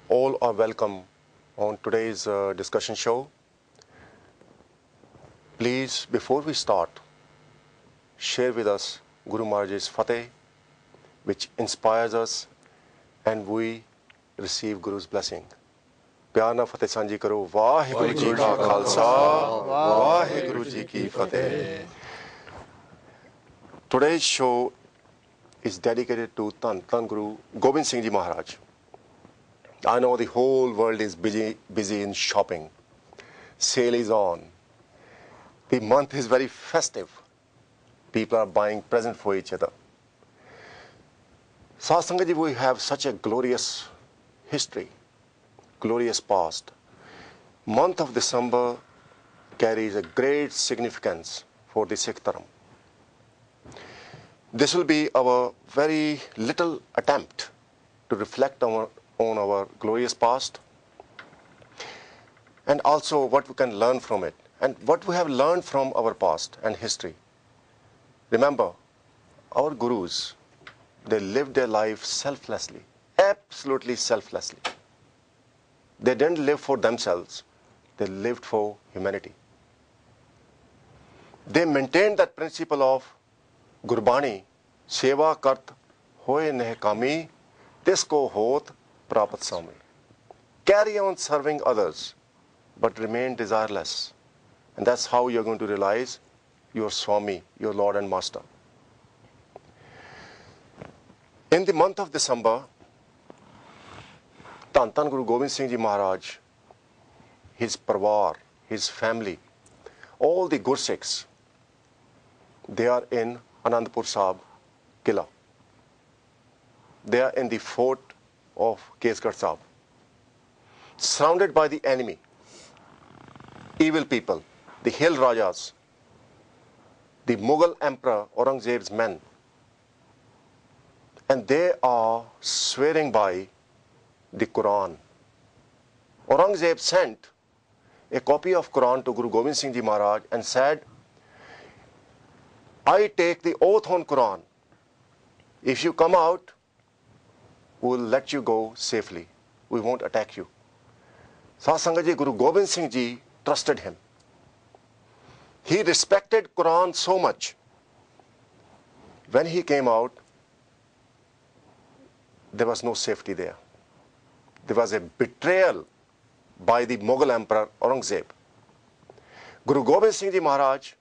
All are welcome on today's discussion show. Please, before we start, share with us Guru Maharaj's Fateh, which inspires us and we receive Guru's blessing. प्यार ना फतेह सांझी करो वाहिगुरु जी का खालसा वाहिगुरु जी की फतेह. Today's show is dedicated to Tan Guru Gobind Singh Ji Maharaj. I know the whole world is busy in shopping. Sale is on. The month is very festive. People are buying presents for each other. Satsangat ji, we have such a glorious history, glorious past. Month of December carries a great significance for the Sikh Dharma. This will be our very little attempt to reflect on our glorious past and also what we can learn from it and what we have learned from our past and history. Remember, our gurus, they lived their life selflessly, absolutely selflessly. They didn't live for themselves, they lived for humanity. They maintained that principle of Gurbani, Seva Kart Hoye Nehkami, Tisko Hot Prapat Sami. Carry on serving others, but remain desireless. And that's how you're going to realize your Swami, your Lord and Master. In the month of December, Tan Guru Gobind Singh Ji Maharaj, his parwar, his family, all the Gursikhs, they are in Anandpur Sahib Killa. They are in the fort of Kesgarh Sahib, surrounded by the enemy, evil people, the hill Rajas, the Mughal Emperor Aurangzeb's men, and they are swearing by the Quran. Aurangzeb sent a copy of Quran to Guru Gobind Singh Ji Maharaj and said, I take the oath on Quran. If you come out, we will let you go safely. We won't attack you. Satsangat ji, Guru Gobind Singh Ji trusted him. He respected Quran so much. When he came out, there was no safety there. There was a betrayal by the Mughal Emperor Aurangzeb. Guru Gobind Singh Ji Maharaj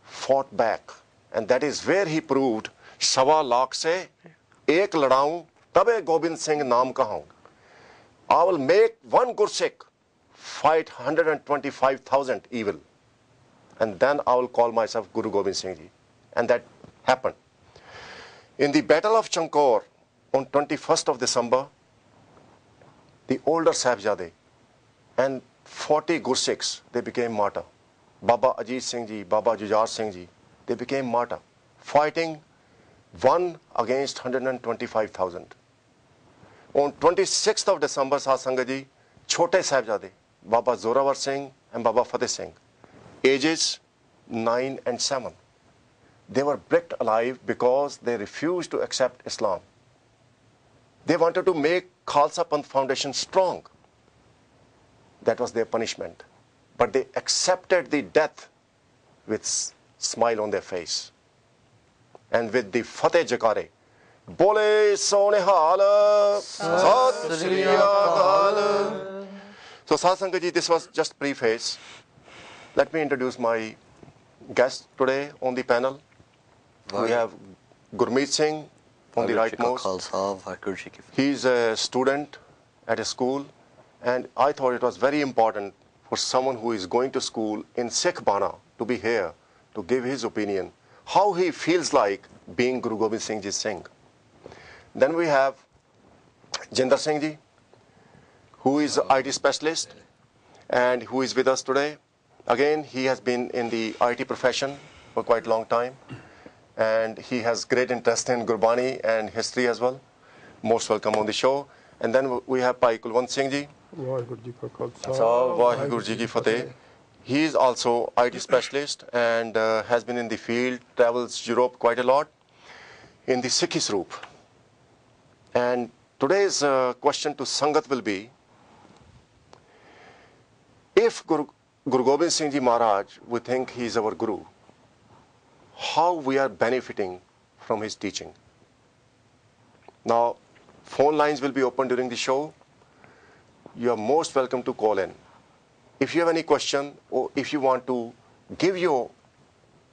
fought back, and that is where he proved Sawa Lakh se ek ladaun tabe Gobind Singh naam kahung. I will make one Gursikh fight 125,000 evil, and then I will call myself Guru Gobind Singh Ji. And that happened. In the Battle of Chankor on 21st of December, the older Sahibzade and 40 Gursikhs, they became martyr. Baba Ajit Singh Ji, Baba Jujar Singh Ji, they became martyr, fighting one against 125,000. On 26th of December, Satsangat ji, Chote Sahibzade, Baba Zorawar Singh and Baba Fateh Singh, ages 9 and 7. They were bricked alive because they refused to accept Islam. They wanted to make Khalsa Panth Foundation strong. That was their punishment. But they accepted the death with smile on their face. And with the Fateh Jakare, Bole Sonehal, Sat Shri Akal. So Satsangat ji, this was just preface. Let me introduce my guest today on the panel. We have Gurmeet Singh on the rightmost. He's a student at a school, and I thought it was very important for someone who is going to school in Sikh Bana to be here to give his opinion, how he feels like being Guru Gobind Singh Ji Singh. Then we have Jinder Singh Ji, who is an IT specialist and who is with us today. Again, he has been in the IT profession for quite a long time, and he has great interest in Gurbani and history as well. Most welcome on the show. And then we have Bhai Kulwant Singh Ji. Vaheguru Ji ki Fateh. He is also IT specialist and has been in the field, travels Europe quite a lot in the Sikhi Sroop. And Today's question to Sangat will be, if Guru Gobind Singh Ji Maharaj, we think he is our Guru, how we are benefiting from his teaching? Now, phone lines will be open during the show. You are most welcome to call in. If you have any question or if you want to give your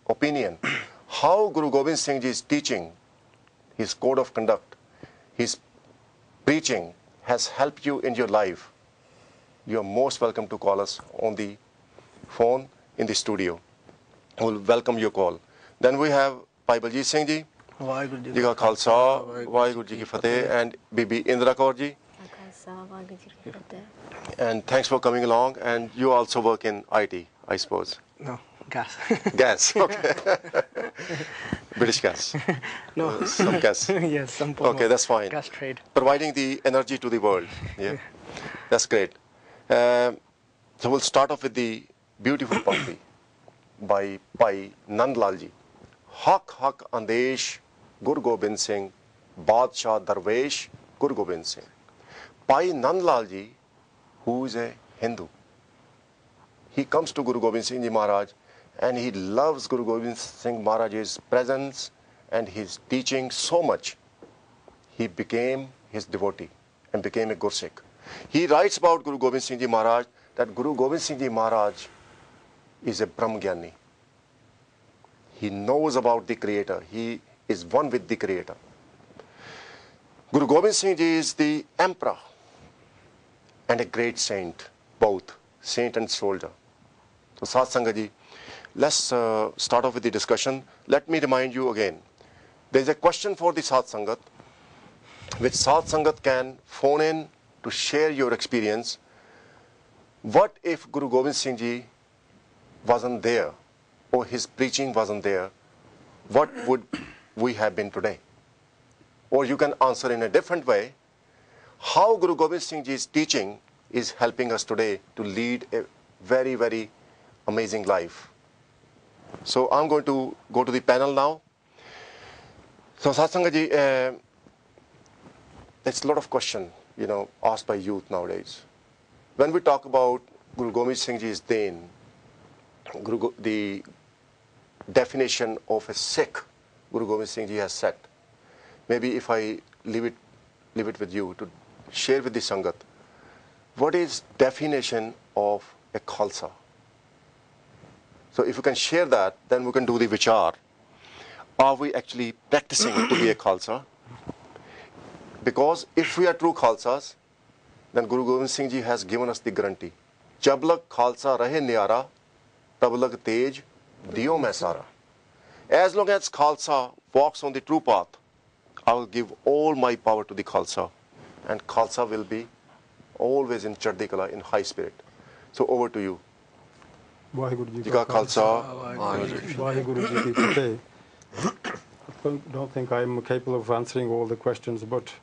opinion, how Guru Gobind Singh Ji's teaching, his code of conduct, his preaching has helped you in your life, you are most welcome to call us on the phone in the studio. We'll welcome your call. Then we have Bhai Baljit Singh Ji, Ji Ka Khalsa, Waheguru Ji Ki Fateh, and Bibi Indra Kaur Ji. And thanks for coming along. And you also work in IT, I suppose. No, gas. Gas, okay. British gas. No. Some gas. Yes, some form Okay, that's fine. gas trade. Providing the energy to the world. Yeah, that's great. So we'll start off with the beautiful poetry by Nandlal Ji. Hak Hak Andesh, Guru Gobind Singh, Badshah Darwesh, Guru Gobind Singh. Bhai Nandlal Ji, who is a Hindu, he comes to Guru Gobind Singh Ji Maharaj and he loves Guru Gobind Singh Maharaj's presence and his teaching so much. He became his devotee and became a Gursikh. He writes about Guru Gobind Singh Ji Maharaj that Guru Gobind Singh Ji Maharaj is a Brahmgyani. He knows about the Creator. He is one with the Creator. Guru Gobind Singh Ji is the emperor and a great saint, both saint and soldier. So Sat Sangat Ji, let's start off with the discussion. Let me remind you again. There is a question for the Sat Sangat, which Sat Sangat can phone in to share your experience. What if Guru Gobind Singh Ji wasn't there, or his preaching wasn't there? What would we have been today? Or you can answer in a different way, how Guru Gobind Singh Ji's teaching is helping us today to lead a very, very amazing life. So I'm going to go to the panel now. So Sat Sangat Ji, there's a lot of question, asked by youth nowadays. When we talk about Guru Gobind Singh Ji's Deen, the definition of a Sikh, Guru Gobind Singh Ji has set. Maybe if I leave it with you to share with the Sangat, what is definition of a Khalsa? So if you can share that, then we can do the vichar. Are we actually practicing to be a Khalsa? Because if we are true Khalsas, then Guru Gobind Singh Ji has given us the guarantee. Jab lag Khalsa rahe nyara, tab lag tej diyo mein sara. As long as Khalsa walks on the true path, I will give all my power to the Khalsa, and Khalsa will be always in Chardhi Kala, in high spirit. So over to you. Waheguru Ji Ka Khalsa, Waheguru Ji Ki Fateh. I don't think I'm capable of answering all the questions, but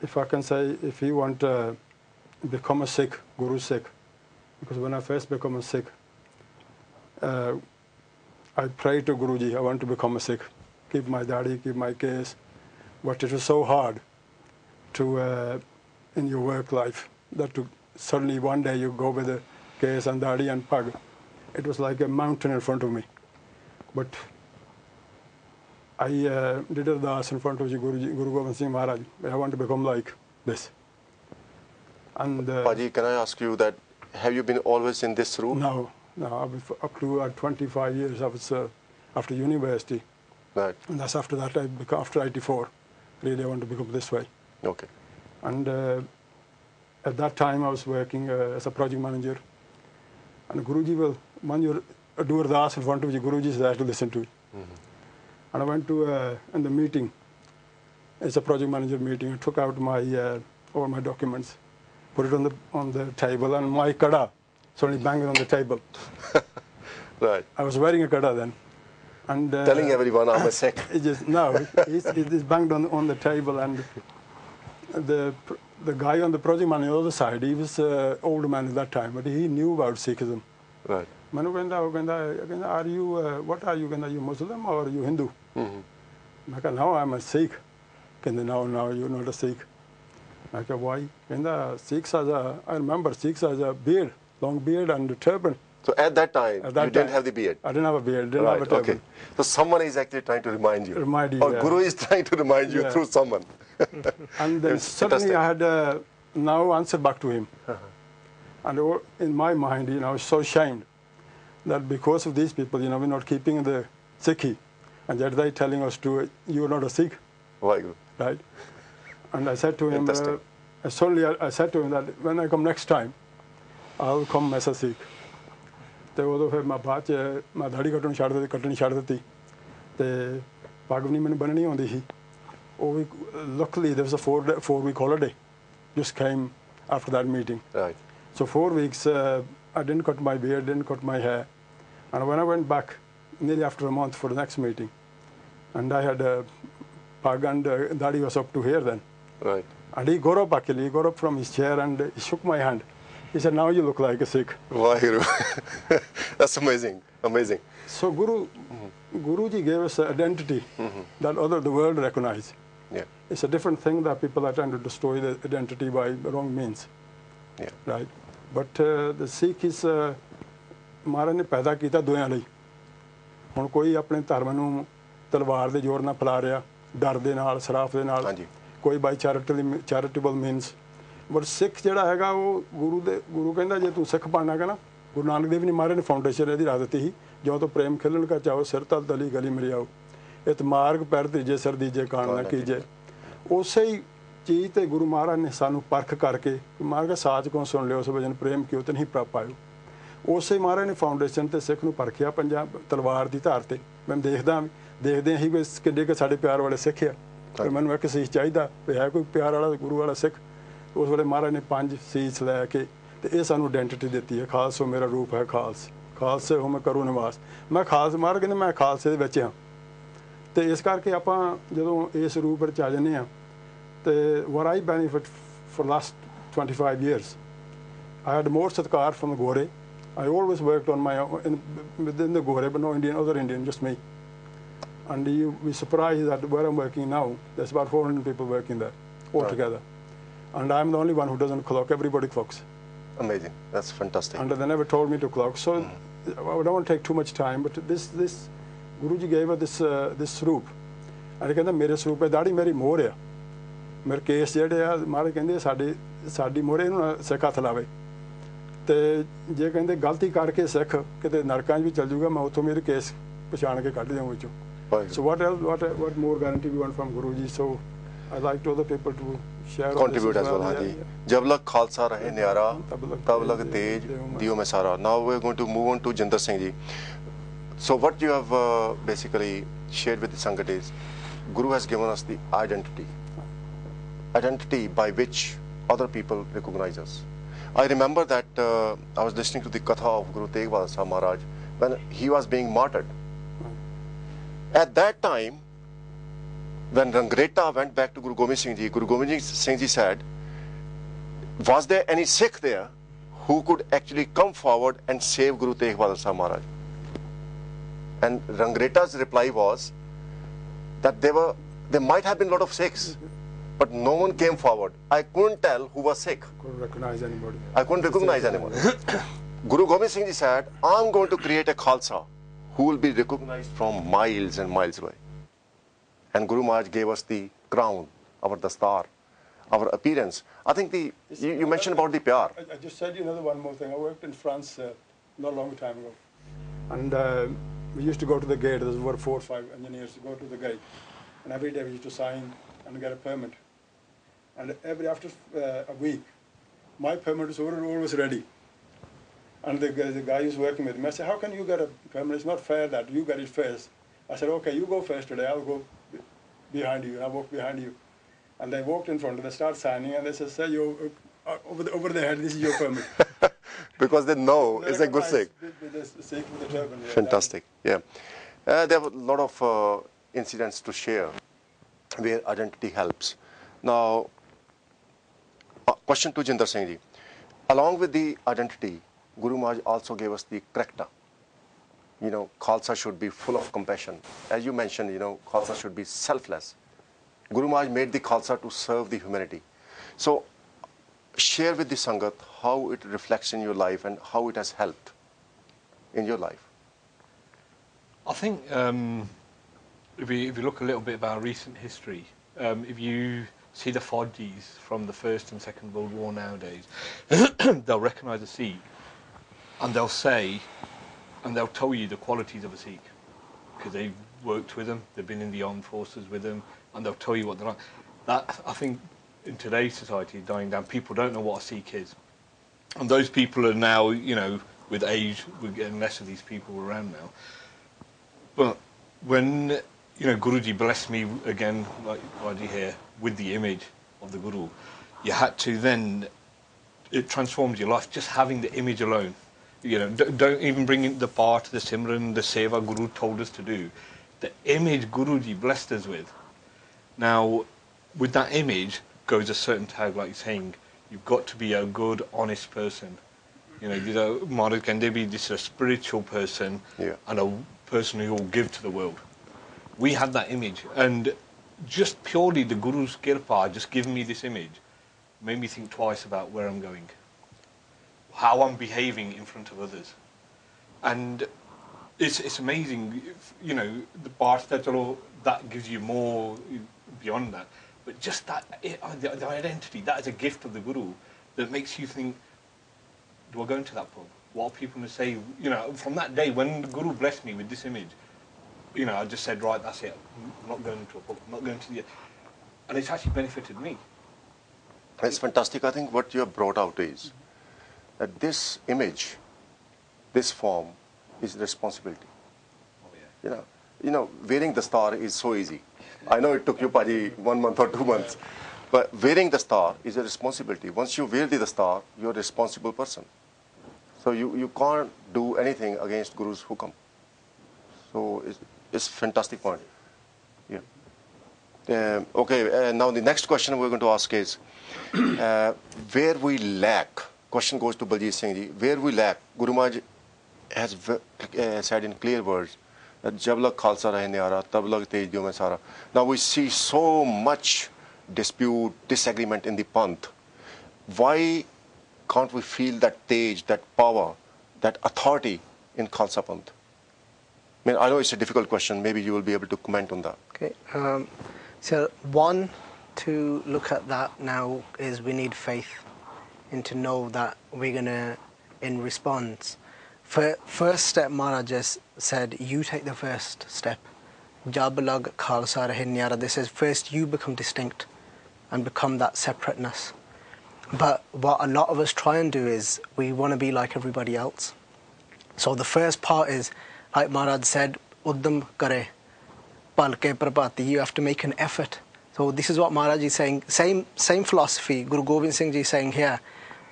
if I can say, if you want to become a Sikh, Guru Sikh, because when I first become a Sikh, I prayed to Guruji, I want to become a Sikh, keep my dadi, keep my case, but it was so hard to, in your work life, that to suddenly one day you go with a case and dadi and pag. It was like a mountain in front of me. But I did a das in front of Guru Gobind Singh Maharaj. I want to become like this. And Paji, can I ask you that, have you been always in this room? No, I was up to 25 years. I was after university. Right. And that's after that, after 84, really I want to become this way. Okay. And at that time I was working as a project manager. And Guruji will, when you do ardas in front of you, Guruji is there to listen to it. And I went to in the meeting, it's a project manager meeting. I took out my all my documents, put it on the table, and my kada suddenly banged on the table. Right. I was wearing a kada then, and telling everyone I'm a Sikh. It just it banged on the table, and the guy on the project manager on the other side, he was an older man at that time, but he knew about Sikhism. Right. Manu Ganda, are you, what are you, Ganda, you Muslim or are you Hindu? I said, no, I'm a Sikh. ਕਹਿੰਦੇ now you're not a Sikh. I said, why? Sikhs has I remember Sikhs has a beard, long beard and a turban. So at that time, At that you didn't time, have the beard. I didn't have a beard, didn't have a Right, turban. okay. So someone is actually trying to remind you. Remind you, Or yeah. Guru is trying to remind you Yeah. through someone. And then It's suddenly interesting. I had now answered back to him. And in my mind, I was so ashamed that because of these people, we're not keeping the Sikhi. And yet they're telling us you're not a Sikh, Waheguru. right? And I said to him, Interesting. suddenly I said to him that when I come next time, I'll come as a Sikh. ਤੇ ਉਦੋਂ ਫਿਰ ਮੈਂ ਬਾਅਦ 'ਚ ਮੈਂ ਦਾੜੀ ਕੱਟਣੀ ਛੱਡ ਦਿੱਤੀ ਤੇ ਪੱਗ ਵੀ ਨਹੀਂ ਮੈਨੂੰ ਬੰਨਣੀ ਆਉਂਦੀ ਸੀ ਉਹ ਵੀ luckily there was a four-week holiday just came after that meeting. Right. So 4 weeks I didn't cut my beard, didn't cut my hair, and when I went back nearly after a month for the next meeting, and I had a pug and Dadi was up to here then. Right. And he got up actually, he got up from his chair and he shook my hand. He said, now you look like a Sikh. Waheguru. That's amazing. Amazing. So Guruji gave us an identity that the world recognize. Yeah. It's a different thing that people are trying to destroy the identity by wrong means. Yeah. Right? But the Sikh is ਮਹਾਰਾਜ ਨੇ ਪੈਦਾ ਕੀਤਾ ਦੋਆਂ ਲਈ ਹੁਣ ਕੋਈ ਆਪਣੇ ਧਰਮ ਨੂੰ ਤਲਵਾਰ ਦੇ ਜ਼ੋਰ ਨਾਲ ਫੈਲਾ ਰਿਹਾ ਡਰ ਦੇ ਨਾਲ ਸਰਾਫ ਦੇ ਨਾਲ ਹਾਂਜੀ ਕੋਈ ਬਾਈ ਚੈਰੀਟੇਬਲ ਮੀਨਸ ਬਟ ਸਿੱਖ ਜਿਹੜਾ ਹੈਗਾ ਉਹ ਗੁਰੂ ਕਹਿੰਦਾ ਜੇ ਤੂੰ ਸਿੱਖ ਬਣਨਾ ਹੈਗਾ ਨਾ ਗੁਰੂ ਨਾਨਕ ਦੇਵ ਨੇ ਮਹਾਰਾਜ ਨੇ ਫਾਊਂਡੇਸ਼ਨ ਇਹਦੀ ਰੱਖ ਦਿੱਤੀ ਸੀ ਜੋ ਤੋਂ ਪ੍ਰੇਮ ਖਿਲਣ ਕਾ ਚਾਹੋ ਸਿਰ ਤਲ ਤਲੀ ਗਲੀ ਮੇਰੀ ਆਓ ਇਤ ਮਾਰਗ ਪੈਰ ਤੀਜੇ ਸਰ ਦੀਜੇ ਕਾਣ ਨਾ ਕੀਜੇ ਉਸੇ ਹੀ ਚੀਜ਼ ਤੇ ਗੁਰੂ ਮਹਾਰਾਜ ਨੇ ਸਾਨੂੰ ਪਰਖ ਕਰਕੇ ਮਹਾਰਾਜ ਸਾਚ ਕੋ ਸੁਣ ਲਿਓ ਉਸ ਵਜਨ ਪ੍ਰੇਮ ਕਿਉ ਤੇ ਨਹੀਂ ਪਾਇਓ ਉਸੇ ਮਹਾਰਾਜ ਨੇ ਫਾਊਂਡੇਸ਼ਨ ਤੇ ਸਿੱਖ ਨੂੰ ਪਰਖਿਆ ਪੰਜਾਬ ਤਲਵਾਰ ਦੀ ਧਾਰ ਤੇ ਮੈਂ ਦੇਖਦੇ ਹੀ ਵੀ ਕਿੱਡੇ ਕਿ ਸਾਡੇ ਪਿਆਰ ਵਾਲੇ ਸਿੱਖ ਆ ਤੇ ਮੈਨੂੰ ਇੱਕ ਸੀਸ ਚਾਹੀਦਾ ਵੀ ਹੈ ਕੋਈ ਪਿਆਰ ਵਾਲਾ ਗੁਰੂ ਵਾਲਾ ਸਿੱਖ ਉਸ ਵੇਲੇ ਮਹਾਰਾਜ ਨੇ 5 ਸੀਸ ਲੈ ਕੇ ਤੇ ਇਹ ਸਾਨੂੰ ਆਇਡੈਂਟੀਟੀ ਦਿੱਤੀ ਹੈ ਖਾਲਸੋ ਮੇਰਾ ਰੂਪ ਹੈ ਖਾਲਸੇ ਹੋ ਮੈਂ ਕਰੂ ਨਿਵਾਸ ਮੈਂ ਖਾਲਸ ਮਹਾਰਾਜ ਕਹਿੰਦੇ ਮੈਂ ਖਾਲਸੇ ਦੇ ਵਿੱਚ ਹਾਂ ਤੇ ਇਸ ਕਰਕੇ ਆਪਾਂ ਜਦੋਂ ਇਸ ਰੂਪ ਵਿੱਚ ਆ ਜਾਂਦੇ ਹਾਂ ਤੇ what I benefit for last 25 years I had more satkar from the Gore. I always worked on my own within the Gore, but no other Indian, just me. And you'll be surprised that where I'm working now, there's about 400 people working there altogether. And I'm the only one who doesn't clock. Everybody clocks. Amazing. That's fantastic. And they never told me to clock. So I don't want to take too much time, but this Guruji gave us this sroop. And he said, mere sroop hai daadi meri more hai. ਮੇਰੇ case ਜਿਹੜੇ ਆ ਮਹਾਰਾਜ ਕਹਿੰਦੇ ਸਾਡੀ ਮੋਹਰੇ ਇਹਨੂੰ ਸਿੱਖ ਹੱਥ ਲਾਵੇ ਤੇ ਜੇ ਕਹਿੰਦੇ ਗਲਤੀ ਕਰਕੇ ਸਿੱਖ ਕਿਤੇ ਨਰਕਾਂ 'ਚ ਵੀ ਚੱਲ ਜਾਊਗਾ ਮੈਂ ਉੱਥੋਂ ਮੇਰੇ ਕੇਸ ਪਛਾਣ ਕੇ ਕੱਢ ਦਿਆਂ ਵਿੱਚੋਂ so what more guarantee we want from Guru Ji so I like to other people to share contribute as well Haji jab lag khalsa rahe nyara tab lag tej diyo mein sara now we're going to move on to Jinder Singh Ji so what you have basically shared with the Sangat is Guru has given us the identity by which other people recognize us. I remember that I was listening to the Katha of Guru Tegh Bahadur Sahib Maharaj when he was being martyred. At that time, when Rangreta went back to Guru Gobind Singh Ji, Guru Gobind Singh Ji said, was there any Sikh there who could actually come forward and save Guru Tegh Bahadur Sahib Maharaj? And Rangreta's reply was that there might have been a lot of Sikhs, but no one came forward. I couldn't tell who was Sikh. couldn't recognize anybody. I couldn't recognize anyone. Guru Gobind Singh Ji said, I'm going to create a Khalsa who will be recognized from miles and miles away. And Guru Maharaj gave us the crown, our dastar, our appearance. I think you mentioned about the pyar. I just said one more thing. I worked in France not a long time ago. And we used to go to the gate. There were 4 or 5 engineers to go to the gate. And every day we used to sign and get a permit. And after a week, my permit was always ready. And the guy who's working with me, I said, how can you get a permit? It's not fair that you get it first. I said, okay, you go first today. I'll go behind you. I walk behind you. And they walked in front, and they start signing, and they said, sir, you over the head, this is your permit. Because they know it's a good Sikh. With the Sikh with the turban. Yeah, fantastic, yeah. There are a lot of incidents to share where identity helps. Now, question to Jinder Singh Ji. Along with the identity, Guru Maharaj also gave us the character. Khalsa should be full of compassion. As you mentioned, Khalsa should be selfless. Guru Maharaj made the Khalsa to serve the humanity. So share with the Sangat how it reflects in your life and how it has helped in your life. I think if you look a little bit about recent history, if you see the Faujis from the First and Second World War nowadays, they'll recognise a Sikh and they'll say, and they'll tell you the qualities of a Sikh because they've worked with them, they've been in the armed forces with them, and they'll tell you what they're like. That, I think, in today's society is dying down. People don't know what a Sikh is. And those people are now, you know, with age, we're getting less of these people around now. But when, you know, Guruji blessed me again, like Raji here, with the image of the Guru, you had to then, it transformed your life, just having the image alone. You know, don't even bring in the part, the Simran, the Seva Guru told us to do. The image Guruji blessed us with. Now, with that image goes a certain tag, like you're saying, you've got to be a good, honest person. You know, Maharaj Gandevi, this is a spiritual person and a person who will give to the world. We have that image, and just purely the Guru's kirpa, just giving me this image, made me think twice about where I'm going, how I'm behaving in front of others. And it's amazing, you know, the part that gives you more beyond that. But just that, the identity, that is a gift of the Guru that makes you think, do I go into that pub? What are people going to say? You know, from that day when the Guru blessed me with this image, you know, I just said, right, that's it. I'm not going into a pub. I'm not going to the... And it's actually benefited me. It's fantastic. I think what you have brought out is that this image, this form, is responsibility. Oh, yeah. You know, wearing the star is so easy. I know it took you, Paji, 1 month or 2 months. But wearing the star is a responsibility. Once you wear the star, you're a responsible person. So you can't do anything against Guru's hukam. So it's a fantastic point. Yeah. Okay, now the next question we're going to ask is, where we lack, question goes to Baljeet Singh ji, where we lack, Guru Maharaj has said in clear words, that jab lag Khalsa rahe nyara, tab lag tej diyo mein sara. Now we see so much dispute, disagreement in the Panth. Why can't we feel that tej, that power, that authority in Khalsa Panth? I mean, I know it's a difficult question. Maybe you will be able to comment on that. Okay. So one to look at that now is we need faith and to know that we're going to, in response, first step Maharaj just said, you take the first step. Jab lag Khalsa rahe nyara. This is first you become distinct and become that separateness. But what a lot of us try and do is we want to be like everybody else. So the first part is, like Maharaj said, uddam kare, palke prabhati. You have to make an effort. So this is what Maharaj is saying. Same philosophy. Guru Gobind Singh ji is saying here.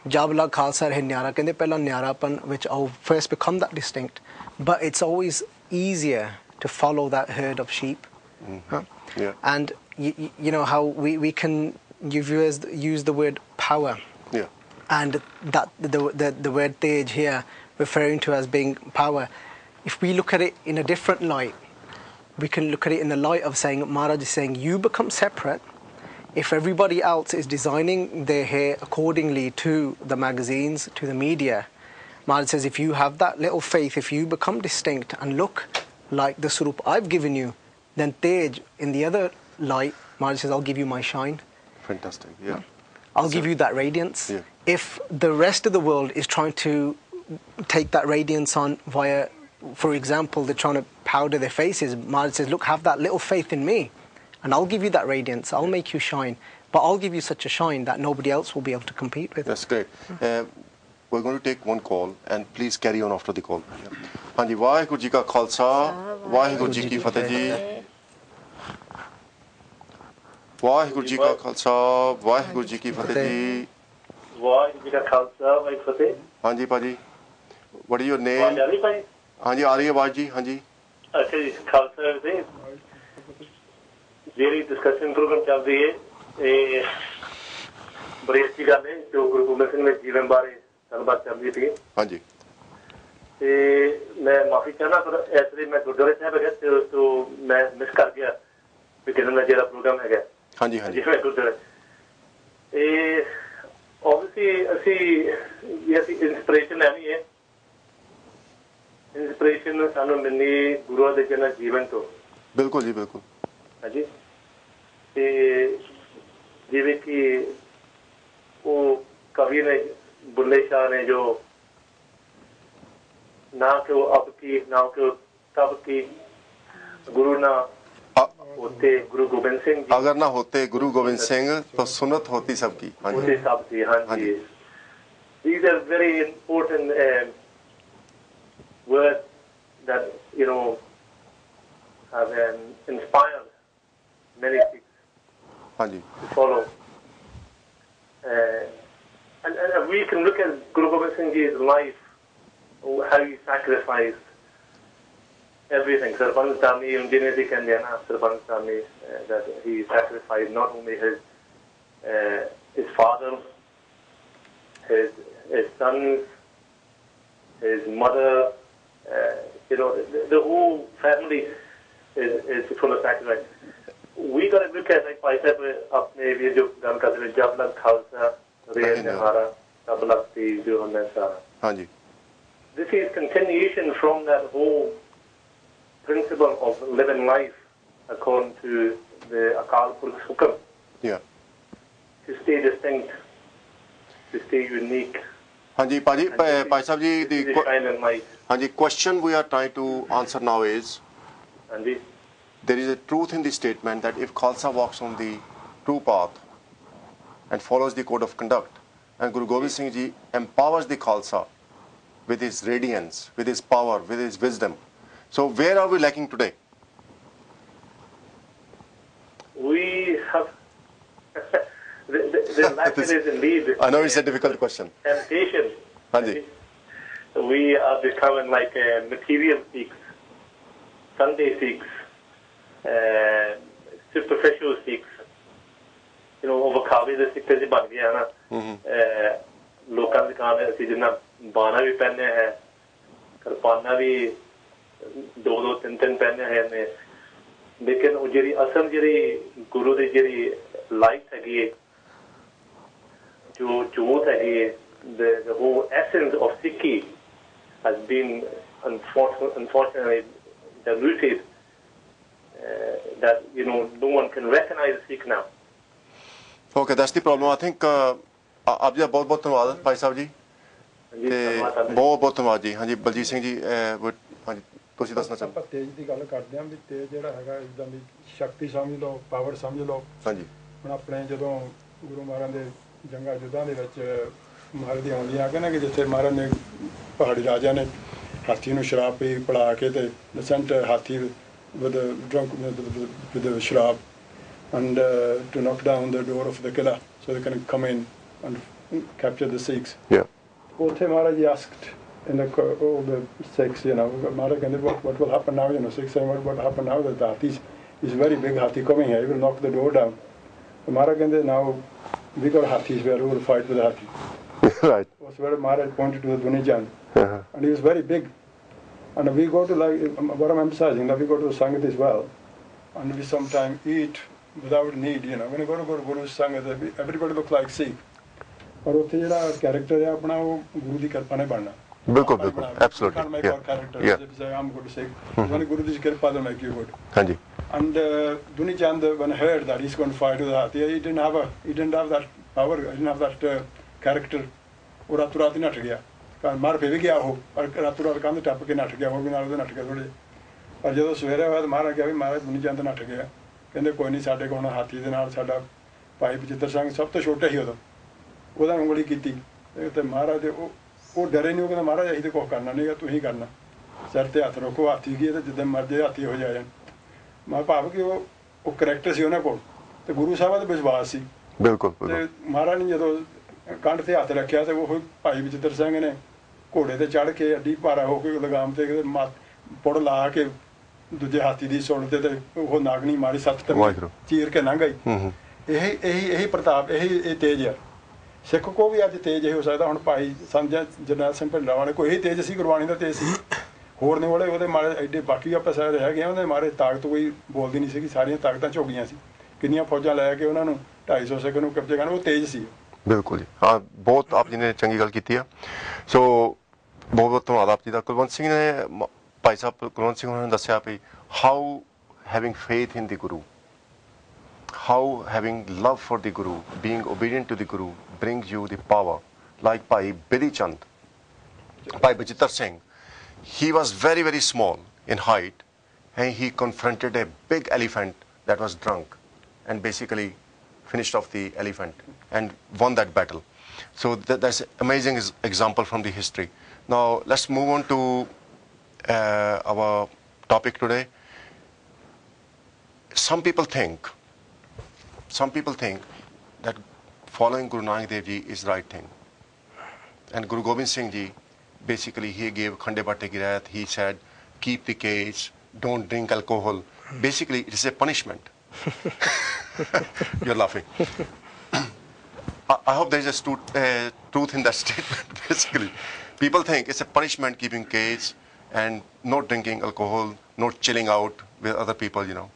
Jab lag Khalsa rahe nyara. Kende pehla nyarapan, which I'll first become that distinct. But it's always easier to follow that herd of sheep. Mm-hmm. Huh? Yeah. And you know how we can use the word power. Yeah. And that the word tej here referring to as being power. If we look at it in a different light, we can look at it in the light of saying, Maharaj is saying, you become separate. If everybody else is designing their hair accordingly to the magazines, to the media, Maharaj says, if you have that little faith, if you become distinct and look like the Surup I've given you, then tej, in the other light, Maharaj says, I'll give you my shine. Fantastic, yeah. I'll give you that radiance. Yeah. If the rest of the world is trying to take that radiance on via, for example, they're trying to powder their faces, Maharaj says, look, have that little faith in me, and I'll give you that radiance, I'll make you shine. But I'll give you such a shine that nobody else will be able to compete with. That's great. We're going to take one call, and please carry on after the call. Hanji, Vaheguru Ji Ka Khalsa, Vaheguru Ji Ki Fateh Ji. Vaheguru Ji Ka Khalsa, Vaheguru Ji Ki Fateh Ji. Vaheguru Ji Ka Khalsa, Vaheguru Fateh. Hanji, Paji. What is your name? आवाज आ रही भाई? Hanji, आ रही है आवाज जी, hanji. अच्छा जी, खालसा जी, Jerry discussion programme चल रही है, ये बड़ी अच्छी गल है जो गुरु गोबिंद सिंह ने जीवन बारे गलबात चल रही थी. हाँ जी. ते मैं माफी चाहना पर ऐसे मैं गुरुद्वारे साहब गया तो मैं मिस कर गया कि कितना जेरा प्रोग्राम है. ਹਾਂਜੀ ਹਾਂਜੀ ਇਹ ਆਬਵੀਅਸਲੀ ਅਸੀਂ ਇੰਸਪੀਰੇਸ਼ਨ ਲੈਣੀ ਹੈ ਇੰਸਪੀਰੇਸ਼ਨ ਸਾਨੂੰ ਮਿਲਣੀ ਗੁਰੂਆਂ ਦੇ ਜਿਹਨਾਂ ਜੀਵਨ ਤੋਂ ਬਿਲਕੁਲ ਜੀ ਬਿਲਕੁਲ ਹਾਂਜੀ ਤੇ ਜਿਵੇਂ ਕਿ ਉਹ ਕਵੀ ਨੇ ਬੁੱਲੇ ਸ਼ਾਹ ਨੇ ਜੋ ना कि वो अब की ना कि वो तब की गुरु ना होते गुरु गोबिंद सिंह जी अगर ना होते गुरु गोविंद सिंह तो सुन्नत होती सबकी होते सबकी हाँ जी these are very important words that you know have inspired many Sikhs हाँ जी to follow and we can look at Guru Gobind Singh Ji's life how he sacrificed everything. Sarpanch Sami, Unjineti Kandiyana, Sarpanch Sami, that he sacrificed not only his father, his sons, his mother, you know, the whole family is full of sacrifice. We got to look at, like I said, apne bhi jo gan ka de jab lag khalsa re hara tab lagti jo humne sara. हाँ जी. This is continuation from that whole principle of living life according to the Akal Purukh's Hukam. Yeah. To stay distinct, to stay unique. हाँ जी पाजी भाई साहब जी हाँ जी question we are trying to answer now is हाँ जी there is a truth in the statement that if Khalsa walks on the true path and follows the code of conduct and Guru Gobind Singh Ji empowers the Khalsa with his radiance, with his power, with his wisdom. So where are we lacking today? We have the lack is indeed. I know it's a difficult question. Temptation. Hanji. We are becoming like material Sikhs, Sunday Sikhs, superficial Sikhs. You know, over Kavi the Sikh is ban gaya na. लोकां दे काम है ਅਸੀਂ जिन्ना बाना भी पहने हैं किरपाना भी दो तीन पहने हैं ने लेकिन वो जी असल जी गुरु की जी लाइफ हैगी जो जोत हैगी the whole essence of Sikhi has been unfortunately diluted that you know no one can recognize a Sikh now. Okay, that's the problem. I think ਆਪ ਜੀ ਦਾ ਬਹੁਤ ਬਹੁਤ ਧੰਨਵਾਦ ਭਾਈ ਸਾਹਿਬ ਜੀ ਤੇ ਬਹੁਤ ਬਹੁਤ ਧੰਨਵਾਦ ਜੀ ਹਾਂਜੀ ਬਲਜੀਤ ਸਿੰਘ ਜੀ ਹਾਂਜੀ ਤੁਸੀਂ ਦੱਸਣਾ ਚਾਹੁੰਦੇ ਆਪਾਂ ਤੇਜ ਦੀ ਗੱਲ ਕਰਦੇ ਆਂ ਵੀ ਤੇਜ ਜਿਹੜਾ ਹੈਗਾ ਇਦਾਂ ਦੀ ਸ਼ਕਤੀ ਸਮਝ ਲਓ ਪਾਵਰ ਸਮਝ ਲਓ ਹਾਂਜੀ ਹੁਣ ਆਪਣੇ ਜਦੋਂ ਗੁਰੂ ਮਹਾਰਾਜ ਦੇ ਜੰਗਾਂ ਯੁੱਧਾਂ ਦੇ ਵਿੱਚ ਮਹਾਰਾਜ ਦੀ ਆਉਂਦੀਆਂ ਕਿ ਨਾ ਕਿ ਜਿੱਥੇ ਮਹਾਰਾਜ ਨੇ ਪਹਾੜੀ ਰਾਜਾ ਨੇ ਹਾਥੀ ਨੂੰ ਸ਼ਰਾਬ ਪੀ ਪਿਲਾ ਕੇ ਤੇ ਲਸੰਟ ਹਾਥੀ with the shrab and to knock down the door of the killer so they can come in and capture the Sikhs. Yeah. Uthe Maharaj asked in all the Sikhs, you know, Maharaj, what will happen now? You know, Sikhs saying, what will happen now? That the hathi is very big hathi coming here. He will knock the door down. So Maharaj said, now we got hathis where we will fight with the hathi. Right. That's where Maharaj pointed to the Dunijan. And he was very big. And we go to, like, what I'm emphasizing, that we go to the Sangat as well. And we sometimes eat without need, you know. When you go to Guru's Sangat, everybody looks like Sikh. ਪਰ ਉੱਥੇ ਜਿਹੜਾ character ਹੈ ਆਪਣਾ ਉਹ ਗੁਰੂ ਦੀ ਕਿਰਪਾ ਨਾਲ ਬਣਨਾ ਬਿਲਕੁਲ ਬਿਲਕੁਲ absolutely I'm good to say when Guru ਦੀ ਕਿਰਪਾ will make you good ਹਾਂਜੀ and Duni Chand when heard that he's going to fight with Hathi he didn't have that power he didn't have that character ਉਹ ਰਾਤੋਂ ਰਾਤ ਹੀ ਨੱਠ ਗਿਆ ਮਾਰ ਫੇਰ ਵੀ ਗਿਆ ਉਹ ਪਰ ਰਾਤੋਂ ਰਾਤ ਕੰਧ ਟੱਪ ਕੇ ਨੱਠ ਗਿਆ ਉਹ ਵੀ ਨਾਲ ਉਹਦੇ ਨੱਠ ਗਿਆ ਥੋੜੇ ਪਰ ਜਦੋਂ ਸਵੇਰੇ ਹੋਇਆ ਤਾਂ ਮਹਾਰਾਜ ਕਿਹਾ ਵੀ ਮਹਾਰਾਜ ਦੁਨੀ ਚੰਦ ਨੱਠ ਗਿਆ ਕਹਿੰਦੇ ਕੋਈ ਨਹੀਂ ਸਾਡੇ ਕੋਲ ਹਾਥੀ ਦੇ ਨਾਲ ਸਾਡਾ ਭਾਈ ਬਚਿੱਤਰ ਸਿੰਘ ਸਭ ਤੋਂ ਛੋਟਾ ਸੀ ਉਦੋਂ ਉਹਦਾ ਉਂਗਲੀ ਕੀਤੀ ਤੇ ਮਹਾਰਾਜ ਦੇ ਉਹ ਡਰੇ ਨਹੀਂ ਉਹ ਕਹਿੰਦਾ ਮਹਾਰਾਜ ਅਸੀਂ ਤੇ ਕੁਛ ਕਰਨਾ ਨਹੀਂਗਾ ਤੁਸੀਂ ਕਰਨਾ ਸਿਰ ਤੇ ਹੱਥ ਰੱਖੋ ਹਾਥੀ ਗਈ ਤੇ ਜਿੱਦਾਂ ਮਰਜ਼ੀ ਹਾਥੀ ਹੋ ਜਾਣ ਮੈਂ ਭਾਵ ਕਿ ਉਹ ਕਰੈਕਟਰ ਸੀ ਉਹਨਾਂ ਕੋਲ ਤੇ ਗੁਰੂ ਸਾਹਿਬਾਂ ਦਾ ਵਿਸ਼ਵਾਸ ਸੀ ਬਿਲਕੁਲ ਤੇ ਮਹਾਰਾਜ ਨੇ ਜਦੋਂ ਕੰਧ ਤੇ ਹੱਥ ਰੱਖਿਆ ਤੇ ਉਹ ਭਾਈ ਬਚਿੱਤਰ ਸਿੰਘ ਨੇ ਘੋੜੇ ਤੇ ਚੜ੍ਹ ਕੇ ਅੱਡੀ ਭਾਰਾ ਹੋ ਕੇ ਲਗਾਮ ਤੇ ਪੁੜ ਲਾ ਕੇ ਦੂਜੇ ਹਾਥੀ ਦੀ ਸੁਣ ਤੇ ਉਹ ਨਾਗਣੀ ਮਾਰੀ ਸੱਤ ਤੇ ਚੀਰ ਕੇ ਲੰਘ ਗਈ ਇਹੀ ਪ੍ਰਤਾਪ ਇਹ ਤੇਜ ਆ ਸਿੱਖ ਕੋ ਵੀ ਅੱਜ ਤੇਜ ਇਹ ਹੋ ਸਕਦਾ ਹੁਣ ਭਾਈ ਸੰਜਾ ਜਰਨੈਲ ਸਿੰਘ ਭਿੰਡਰਾਂ ਵਾਲੇ ਕੋਈ ਇਹੀ ਤੇਜ ਸੀ ਗੁਰਬਾਣੀ ਦਾ ਤੇਜ ਸੀ ਹੋਰ ਨੇ ਵਾਲੇ ਉਹਦੇ ਮਾਰੇ ਐਡੇ ਬਾਕੀ ਆਪਾਂ ਸਾਰੇ ਰਹਿ ਗਏ ਉਹਦੇ ਮਾਰੇ ਤਾਕਤ ਕੋਈ ਬੋਲਦੀ ਨਹੀਂ ਸੀਗੀ ਸਾਰੀਆਂ ਤਾਕਤਾਂ ਝੋਗੀਆਂ ਸੀ ਕਿੰਨੀਆਂ ਫੌਜਾਂ ਲੈ ਕੇ ਉਹਨਾਂ ਨੂੰ 250 ਸਿੱਖ ਨੂੰ ਕਬਜ਼ੇ ਕਰਨ, ਉਹ ਤੇਜ਼ ਸੀ। ਬਿਲਕੁਲ ਜੀ, ਹਾਂ ਬਹੁਤ ਆਪ ਜੀ ਨੇ ਚੰਗੀ ਗੱਲ ਕੀਤੀ ਆ। ਸੋ ਬਹੁਤ ਬਹੁਤ ਧੰਨਵਾਦ ਆਪ ਜੀ ਦਾ। ਕੁਲਵੰਤ ਸਿੰਘ ਨੇ, ਭਾਈ ਸਾਹਿਬ ਕੁਲਵੰਤ ਸਿੰਘ ਉਹਨਾਂ ਨੇ ਦੱਸਿਆ ਵੀ how having faith in the Guru, how having love for the Guru, being obedient to the Guru brings you the power. Like Bhai Bidhi Chand, Bhai Bachitar Singh, he was very, very small in height and he confronted a big elephant that was drunk and basically finished off the elephant and won that battle. So that's an amazing example from the history. Now let's move on to our topic today. Some people think that following Guru Nanak Dev Ji is the right thing. And Guru Gobind Singh Ji, basically he gave Khande Bhatte ki Rayat, he said, keep the cage, don't drink alcohol. Basically it is a punishment. You're laughing. I hope there is a truth in that statement. Basically, people think it's a punishment keeping cage and not drinking alcohol, not chilling out with other people, you know.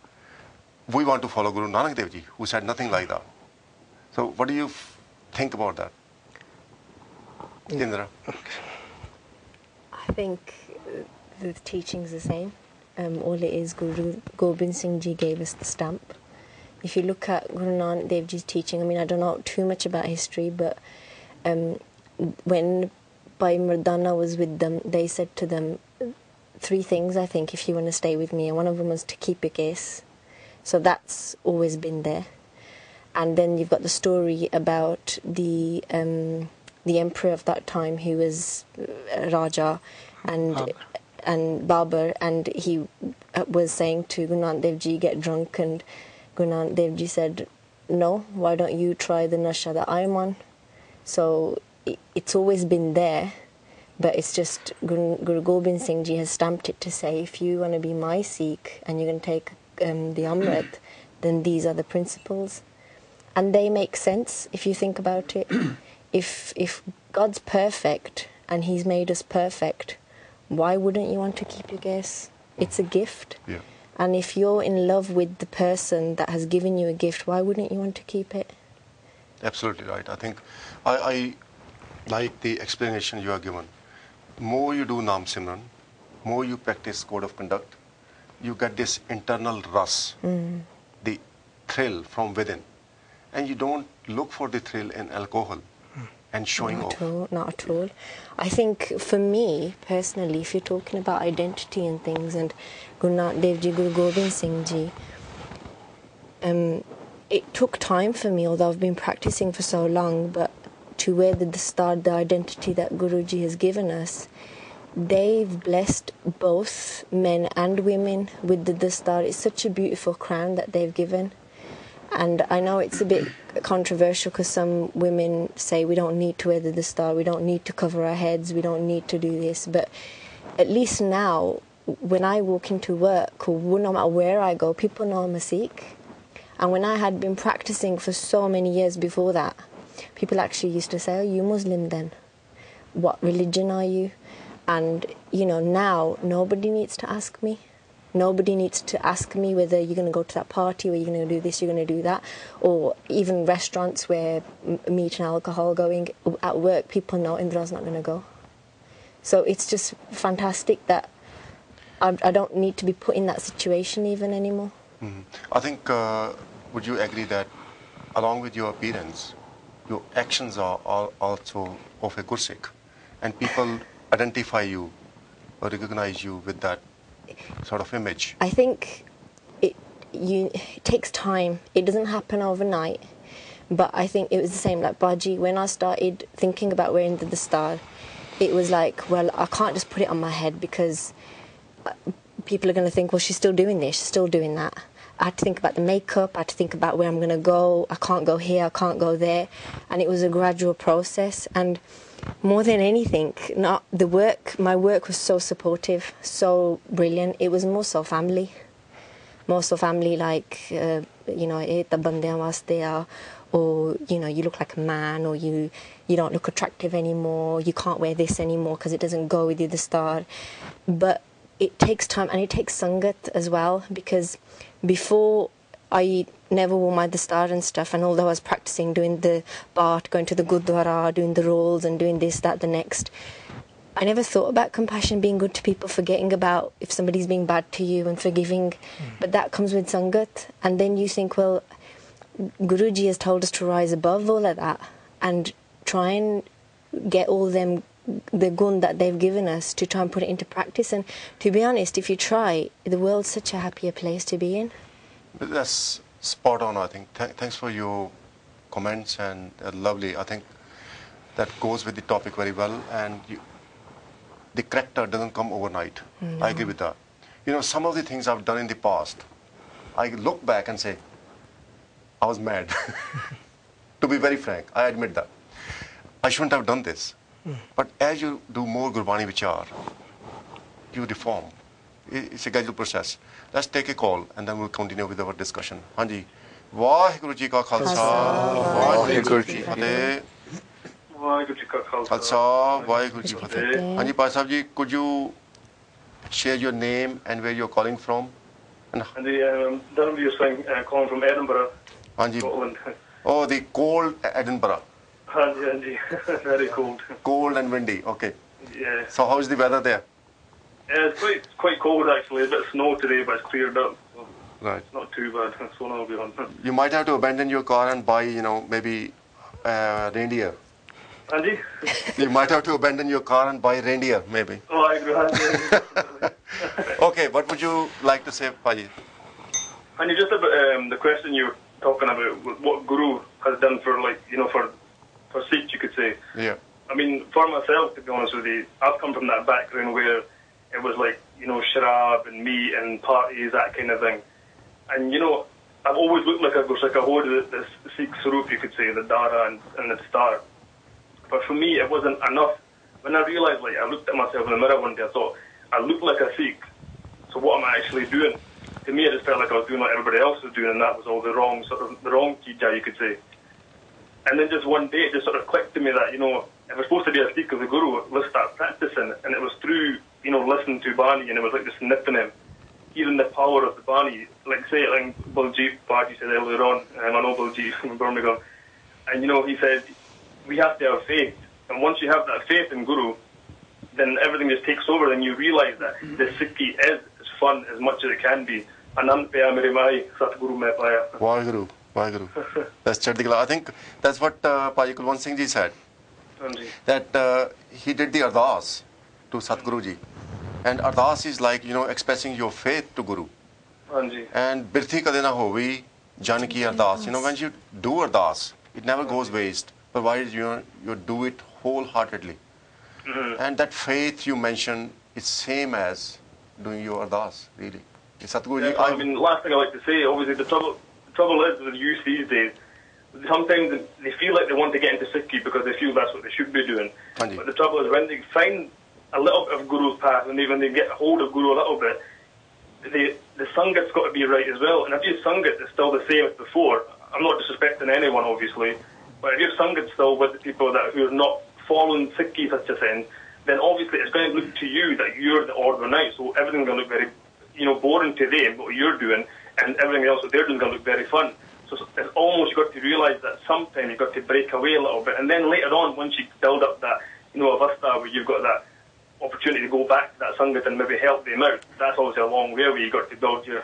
We want to follow Guru Nanak Dev Ji, who said nothing like that. So what do you think about that? Indra? I think the teaching's the same. All it is, Guru Gobind Singh Ji gave us the stamp. If you look at Guru Nanak Dev Ji's teaching, I mean, I don't know too much about history, but when Bhai Mardana was with them, they said to them 3 things, I think, if you want to stay with me. And one of them was to keep your case. So that's always been there. And then you've got the story about the emperor of that time, who was Raja, and Babur, and he was saying to Guru Nanak Dev Ji, get drunk, and Guru Nanak Dev Ji said, no, why don't you try the nasha that I'm on? So it's always been there, but it's just Guru Gobind Singh Ji has stamped it to say, if you want to be my Sikh and you're going to take the Amrit, then these are the principles. And they make sense if you think about it. If God's perfect and He's made us perfect, why wouldn't you want to keep your gas? It's a gift. Yeah. And if you're in love with the person that has given you a gift, why wouldn't you want to keep it? Absolutely right. I think I like the explanation you are given. More you do Naam Simran, more you practice code of conduct, you get this internal rush, the thrill from within. And you don't look for the thrill in alcohol and showing off. Not at all. I think for me, personally, if you're talking about identity and things, and Guru Nanak Dev Ji, Guru Gobind Singh Ji, it took time for me, although I've been practicing for so long, but to wear the dastar, the identity that Guruji has given us, they've blessed both men and women with the dastar. It's such a beautiful crown that they've given. And I know it's a bit controversial because some women say we don't need to wear the dastar, we don't need to cover our heads, we don't need to do this. But at least now, when I walk into work, or no matter where I go, people know I'm a Sikh. And when I had been practicing for so many years before that, people actually used to say, oh, you Muslim then? What religion are you? And, you know, now nobody needs to ask me. Nobody needs to ask me whether you're going to go to that party or you're going to do this, you're going to do that. Or even restaurants where meat and alcohol going. At work, people know Indra's not going to go. So it's just fantastic that I don't need to be put in that situation even anymore. Mm-hmm. I think, would you agree that along with your appearance, your actions are also of a Gursikh, and people identify you or recognize you with that sort of image? I think it takes time. It doesn't happen overnight. But I think it was the same like Baji. When I started thinking about wearing the dastar, it was like, well, I can't just put it on my head because people are going to think, well, she's still doing this, she's still doing that. I had to think about the makeup, I had to think about where I'm going to go. I can't go here, I can't go there. And it was a gradual process. And more than anything, not the work. My work was so supportive, so brilliant. It was more so family, like you know, or you know, you look like a man, or you don't look attractive anymore. You can't wear this anymore because it doesn't go with you, the star. But it takes time, and it takes sangat as well, because before I never wore my dastar and stuff, and although I was practicing doing the part, going to the gurdwara, doing the rolls and doing this, that, the next, I never thought about compassion, being good to people, forgetting about if somebody's being bad to you and forgiving. But that comes with sangat. And then you think, well, Guruji has told us to rise above all of that and try and get all them, the gun that they've given us, to try and put it into practice. And to be honest, if you try, the world's such a happier place to be in. That's spot on, I think. Thanks for your comments, and lovely. I think that goes with the topic very well. And the character doesn't come overnight. I agree with that. You know, some of the things I've done in the past, I look back and say, I was mad. To be very frank, I admit that. I shouldn't have done this. But as you do more Gurbani Vichar, you reform. It's a gradual process. Let's take a call and then we'll continue with our discussion. Hanji. Vaheguru Ji Ka Khalsa, Vaheguru Ji Fateh. Vaheguru Ji Ka Khalsa, Khalsa, Vaheguru Ji Fateh. Hanji Pai Sahib Ji, could you share your name and where you're calling from? Hanji, Dhanveer Singh, calling from Edinburgh, Scotland. Oh, the cold Edinburgh. Hanji, very cold. Cold and windy, okay. Yeah. So how's the weather there? It's quite cold actually, a bit of snow today, but it's cleared up. So Right. it's not too bad, so now we'll be on. You might have to abandon your car and buy, maybe reindeer. Hanji? You might have to abandon your car and buy reindeer, maybe. Oh, I agree, Hanji. Okay, what would you like to say, Paji? Hanji, just about the question you were talking about, what Guru has done for, for Sikh, you could say. Yeah. I mean, for myself, to be honest with you, I've come from that background where it was like, sharab and meat and parties, that kind of thing. And, I've always looked like a Gursikha, the Sikh Sarup, you could say, the Dara and the Star. But for me, it wasn't enough. When I realised, I looked at myself in the mirror one day, I thought, I look like a Sikh, so what am I actually doing? To me, I just felt like I was doing what everybody else was doing, and that was all the wrong chija, you could say. And then just one day, it just sort of clicked to me that, if we're supposed to be a Sikh of the Guru, let's start practicing. And it was through, listening to Bani, and it was like just nipping him, hearing the power of the Bani. Like, say, like Baljeet Bhaji said earlier on, I know Baljeet from Birmingham, and, he said, we have to have faith. And once you have that faith in Guru, then everything just takes over, then you realise that the Sikhi is as fun as much as it can be. Anand Paya Mere Mai, Satguru Me Paya. Vaheguru, Vaheguru. That's Chardikala. I think that's what Paji Kulwant Singh Ji said. That he did the ardas to Satguru Ji. And ardas is like, expressing your faith to Guru. And birthi kade na hovi, jan ki ardas. When you do ardas, it never goes waste, provided you do it wholeheartedly. And that faith you mentioned is same as doing your ardas, really. Satguru Ji, I mean, last thing I like to say, obviously the trouble is with youth these days, sometimes they feel like they want to get into Sikhi because they feel that's what they should be doing. But the trouble is when they find a little bit of Guru's path, and when they get hold of Guru a little bit, the Sangat's got to be right as well. And if your Sangat is still the same as before, I'm not disrespecting anyone obviously, but if your Sangat's still with the people who are not following Sikhi such a sense, then obviously it's going to look to you that you're the odd one out, so everything's going to look very boring to them, what you're doing, and everything else that they're doing is going to look very fun. So it's almost, you've got to realise that sometimes you've got to break away a little bit, and then later on, once you build up that, avasta, where you've got that opportunity to go back to that Sangat and maybe help them out, that's obviously a long way where you've got to build your...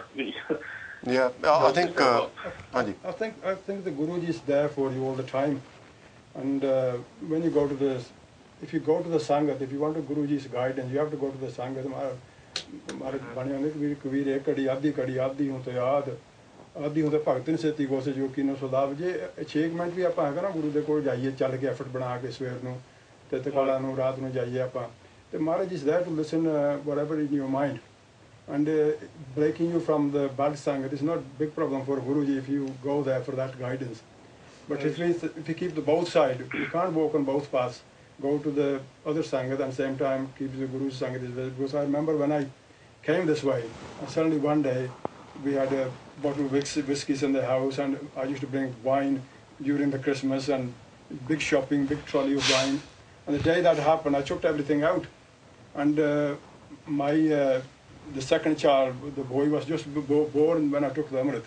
Yeah, I think... I think the Guruji is there for you all the time. And when you go to if you go to the Sangat, if you want Guruji's guidance, you have to go to the Sangat. हमारे बने होंगे कबीर एक कड़ी आधी हूँ तो याद आधी हूँ तो भगत ने सेती को से जो कि सुधाव जे 6 मिनट भी आप है ना गुरु दे कोल जाइए चल के एफर्ट बना के सवेर नूं ते तकाला नूं रात नूं जाइए आप ते महाराज is there to listen whatever in your mind and breaking you from the bad sangat is not a big problem for Guruji if you go there for that guidance. But if you keep the both sides, you can't walk on both paths. Go to the other Sangat and same time keep the Guru's Sangat. Because I remember when I came this way, and suddenly one day we had a bottle of whiskeys in the house, and I used to bring wine during the Christmas and big shopping, big trolley of wine. And the day that happened, I chucked everything out. And the second child, the boy was just born when I took the Amrit.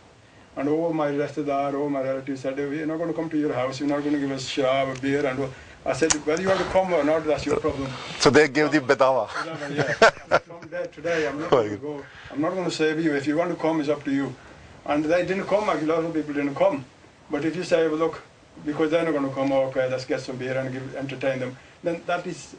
And all my Restadar, all my relatives said, we're not going to come to your house, you're not going to give us sharab, a beer. And I said, whether you want to come or not, that's your problem. So they gave the bedawa. Yeah. From there today, I'm not going to go. I'm not going to save you. If you want to come, it's up to you. And they didn't come. A lot of people didn't come. But if you say, well, look, because they're not going to come, okay, let's get some beer and entertain them, then that is,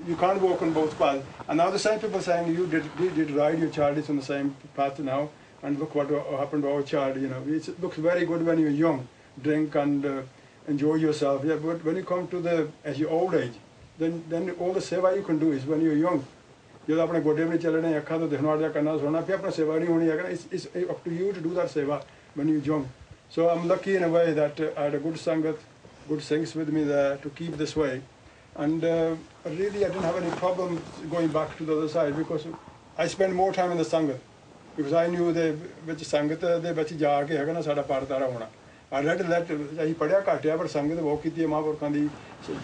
you can't walk on both paths. And now the same people saying you did right, your child is on the same path now, and look what happened to our child. It looks very good when you're young, drink and enjoy yourself. Yeah, but when you come to as your old age, then all the seva you can do is when you're young. It's up to you to do that seva when you're young. So I'm lucky in a way that I had a good sangat, good things with me there to keep this way. And really I didn't have any problem going back to the other side because I spent more time in the sangat. Because I knew the sangat the bachi jaake hagana sada partara hona. I read that I padya katya but sangat walk kiti Mahaprabhu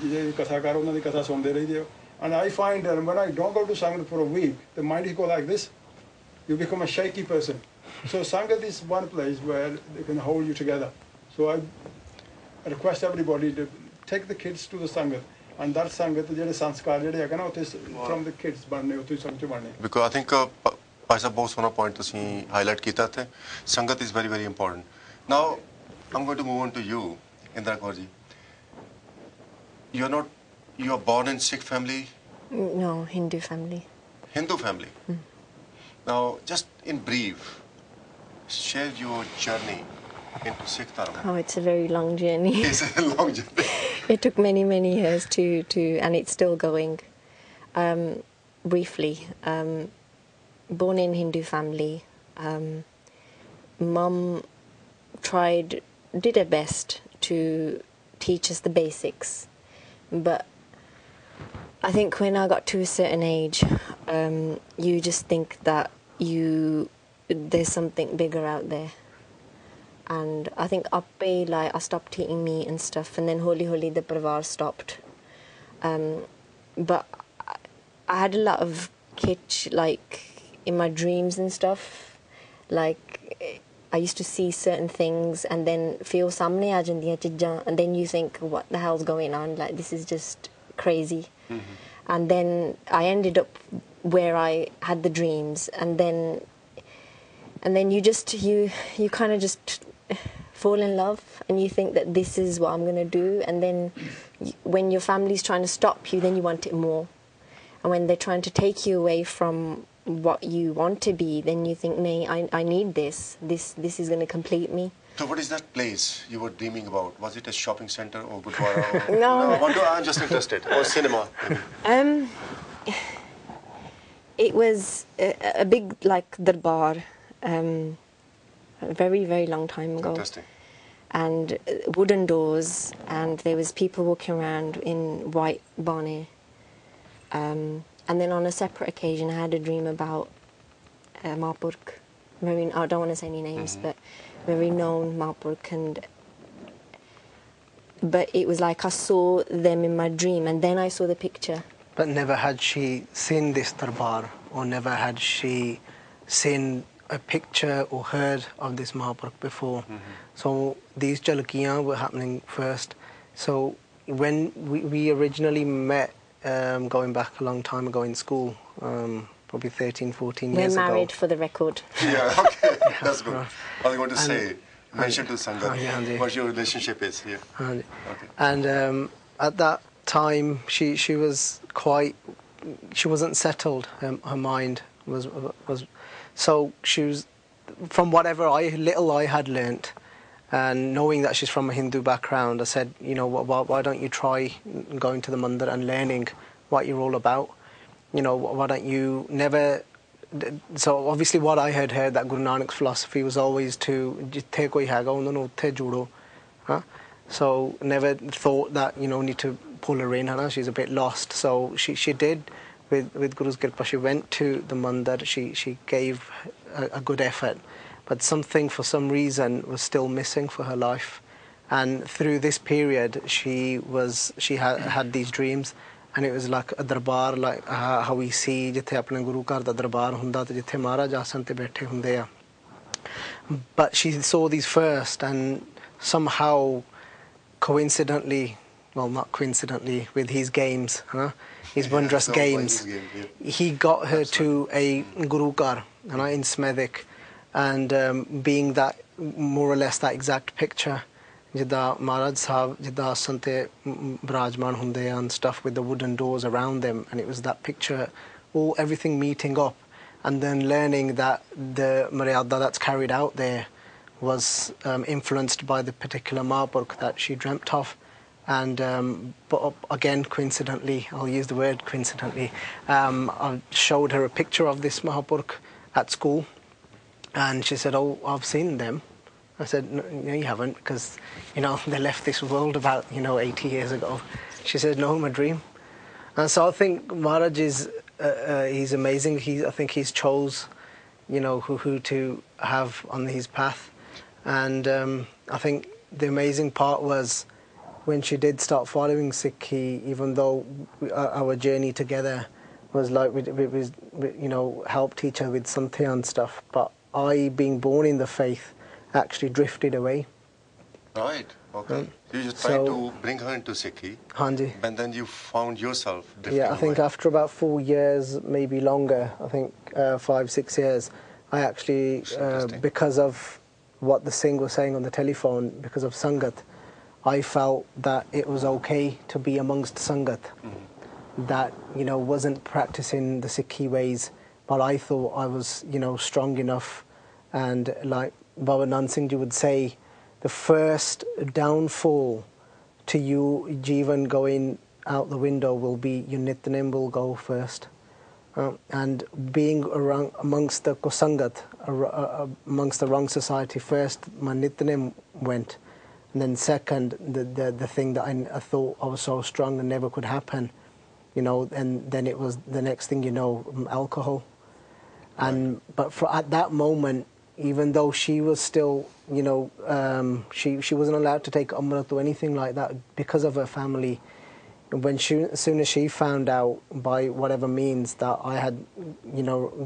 di kasakar ਉਹਨਾਂ ਦੀ ਕਥਾ ਸੁਣਦੇ ਰਹੀਦੇ. And I find that when I don't go to sangat for a week, the mind is go like this. You become a shaky person. So sangat is one place where they can hold you together. So I request everybody to take the kids to the sangat. And that sangat ਜਿਹੜੇ ਸੰਸਕਾਰ ਜਿਹੜੇ ਹੈਗੇ ਨਾ ਉੱਥੇ from the kids ਬਣਨੇ ਉੱਥੇ ਸੰਗਤ ਬਣਨੇ. Because I think Bhai Sahib ਬਹੁਤ ਸੋਹਣਾ point ਤੁਸੀਂ highlight ਕੀਤਾ ਤੇ ਸੰਗਤ is very very important. Now I'm going to move on to you, Indra Kaur ji. You are born in Sikh family? No, Hindu family. Hindu family. Now, just in brief, share your journey into Sikh Dharma. Oh, it's a very long journey. It's a long journey. It took many, many years and it's still going. Briefly, born in Hindu family, Mum did her best to teach us the basics, but I think when I got to a certain age, you just think that there's something bigger out there. And I think I stopped eating meat and stuff, and then holy the parivar stopped. But I had a lot of kitsch, like in my dreams and stuff. Like I used to see certain things and then feel samne aa jandiyan cheezaं, and then you think, what the hell's going on? Like this is just crazy. Mm-hmm. And then I ended up where I had the dreams, and then you kind of just fall in love, and you think that this is what I'm going to do, and then when your family's trying to stop you, then you want it more, and when they're trying to take you away from what you want to be, then you think, nay, I need this is going to complete me. So what is that place you were dreaming about? Was it a shopping center or Gurdwara? Or, No. I'm just interested. Or cinema? It was a big, like, darbar, a very, very long time ago. Fantastic. And wooden doors, and there was people walking around in white bonnet. And then on a separate occasion, I had a dream about Mahaprabhu. I don't want to say any names, but very known Mahaprabhu. But it was like I saw them in my dream, and then I saw the picture. But never had she seen this darbar, or never had she seen a picture or heard of this Mahaprabhu before. So these jalkiyan were happening first. So when we originally met, going back a long time ago in school, probably 13, 14 years ago. We're married for the record. Yeah, okay, that's good. I was going to say, mention to Sangat what your relationship is here. Okay. And at that time, she wasn't settled. Her mind was so she was, from whatever little I had learnt, and knowing that she's from a Hindu background, I said, why don't you try going to the mandir and learning what you're all about? Why don't you never... So obviously what I had heard, that Guru Nanak's philosophy was always to jithe koi haiga unnu nu utthe judo. So never thought that need to pull her in. She's a bit lost. So she did with Guru's Kirpa. She went to the mandir. She gave a good effort, but something for some reason was still missing for her life. And through this period, she had these dreams. And it was like a darbar, like how we see jithe apne Guru Ghar da darbar hunda te jithe Maharaj asan te baithe hunde a. But she saw these first, and somehow, coincidentally, well, not coincidentally, with his games, his wondrous games, he got her to a Gurukar in Smethwick, and being that more or less that exact picture, jida Maharaj Sahib, jida Sante Brajman hunde and stuff with the wooden doors around them, and it was that picture, everything meeting up, and then learning that the Maryada that's carried out there was influenced by the particular Mahaprabhu that she dreamt of. And but again, coincidentally, I'll use the word coincidentally, I showed her a picture of this Mahaprabhu at school, and she said, "Oh, I've seen them." I said, "No, you haven't, because they left this world about 80 years ago." She said, "No, my dream." And so I think Maharaj is he's amazing. I think he's chose who to have on his path, and I think the amazing part was when she did start following Sikhi, even though our journey together was like we helped each other with Santya and stuff, but I, being born in the faith, actually drifted away. Right, okay. You just tried to bring her into Sikhi, and then you found yourself drifting away. Yeah, I think after about 4 years, maybe longer, I think 5-6 years, I actually, because of what the Singh was saying on the telephone, because of Sangat, I felt that it was okay to be amongst Sangat, that, wasn't practicing the Sikhi ways, but I thought I was, strong enough. And like Baba Nand Singh Ji would say, the first downfall to you, Jivan, going out the window will be your Nityanem will go first. And being around amongst the Kosangat, amongst the wrong society, first my Nityanem went. And then second, the thing that I thought I was so strong and never could happen, and then it was the next thing alcohol. And but at that moment, even though she was still, she wasn't allowed to take Amrit or anything like that because of her family. As soon as she found out by whatever means that I had,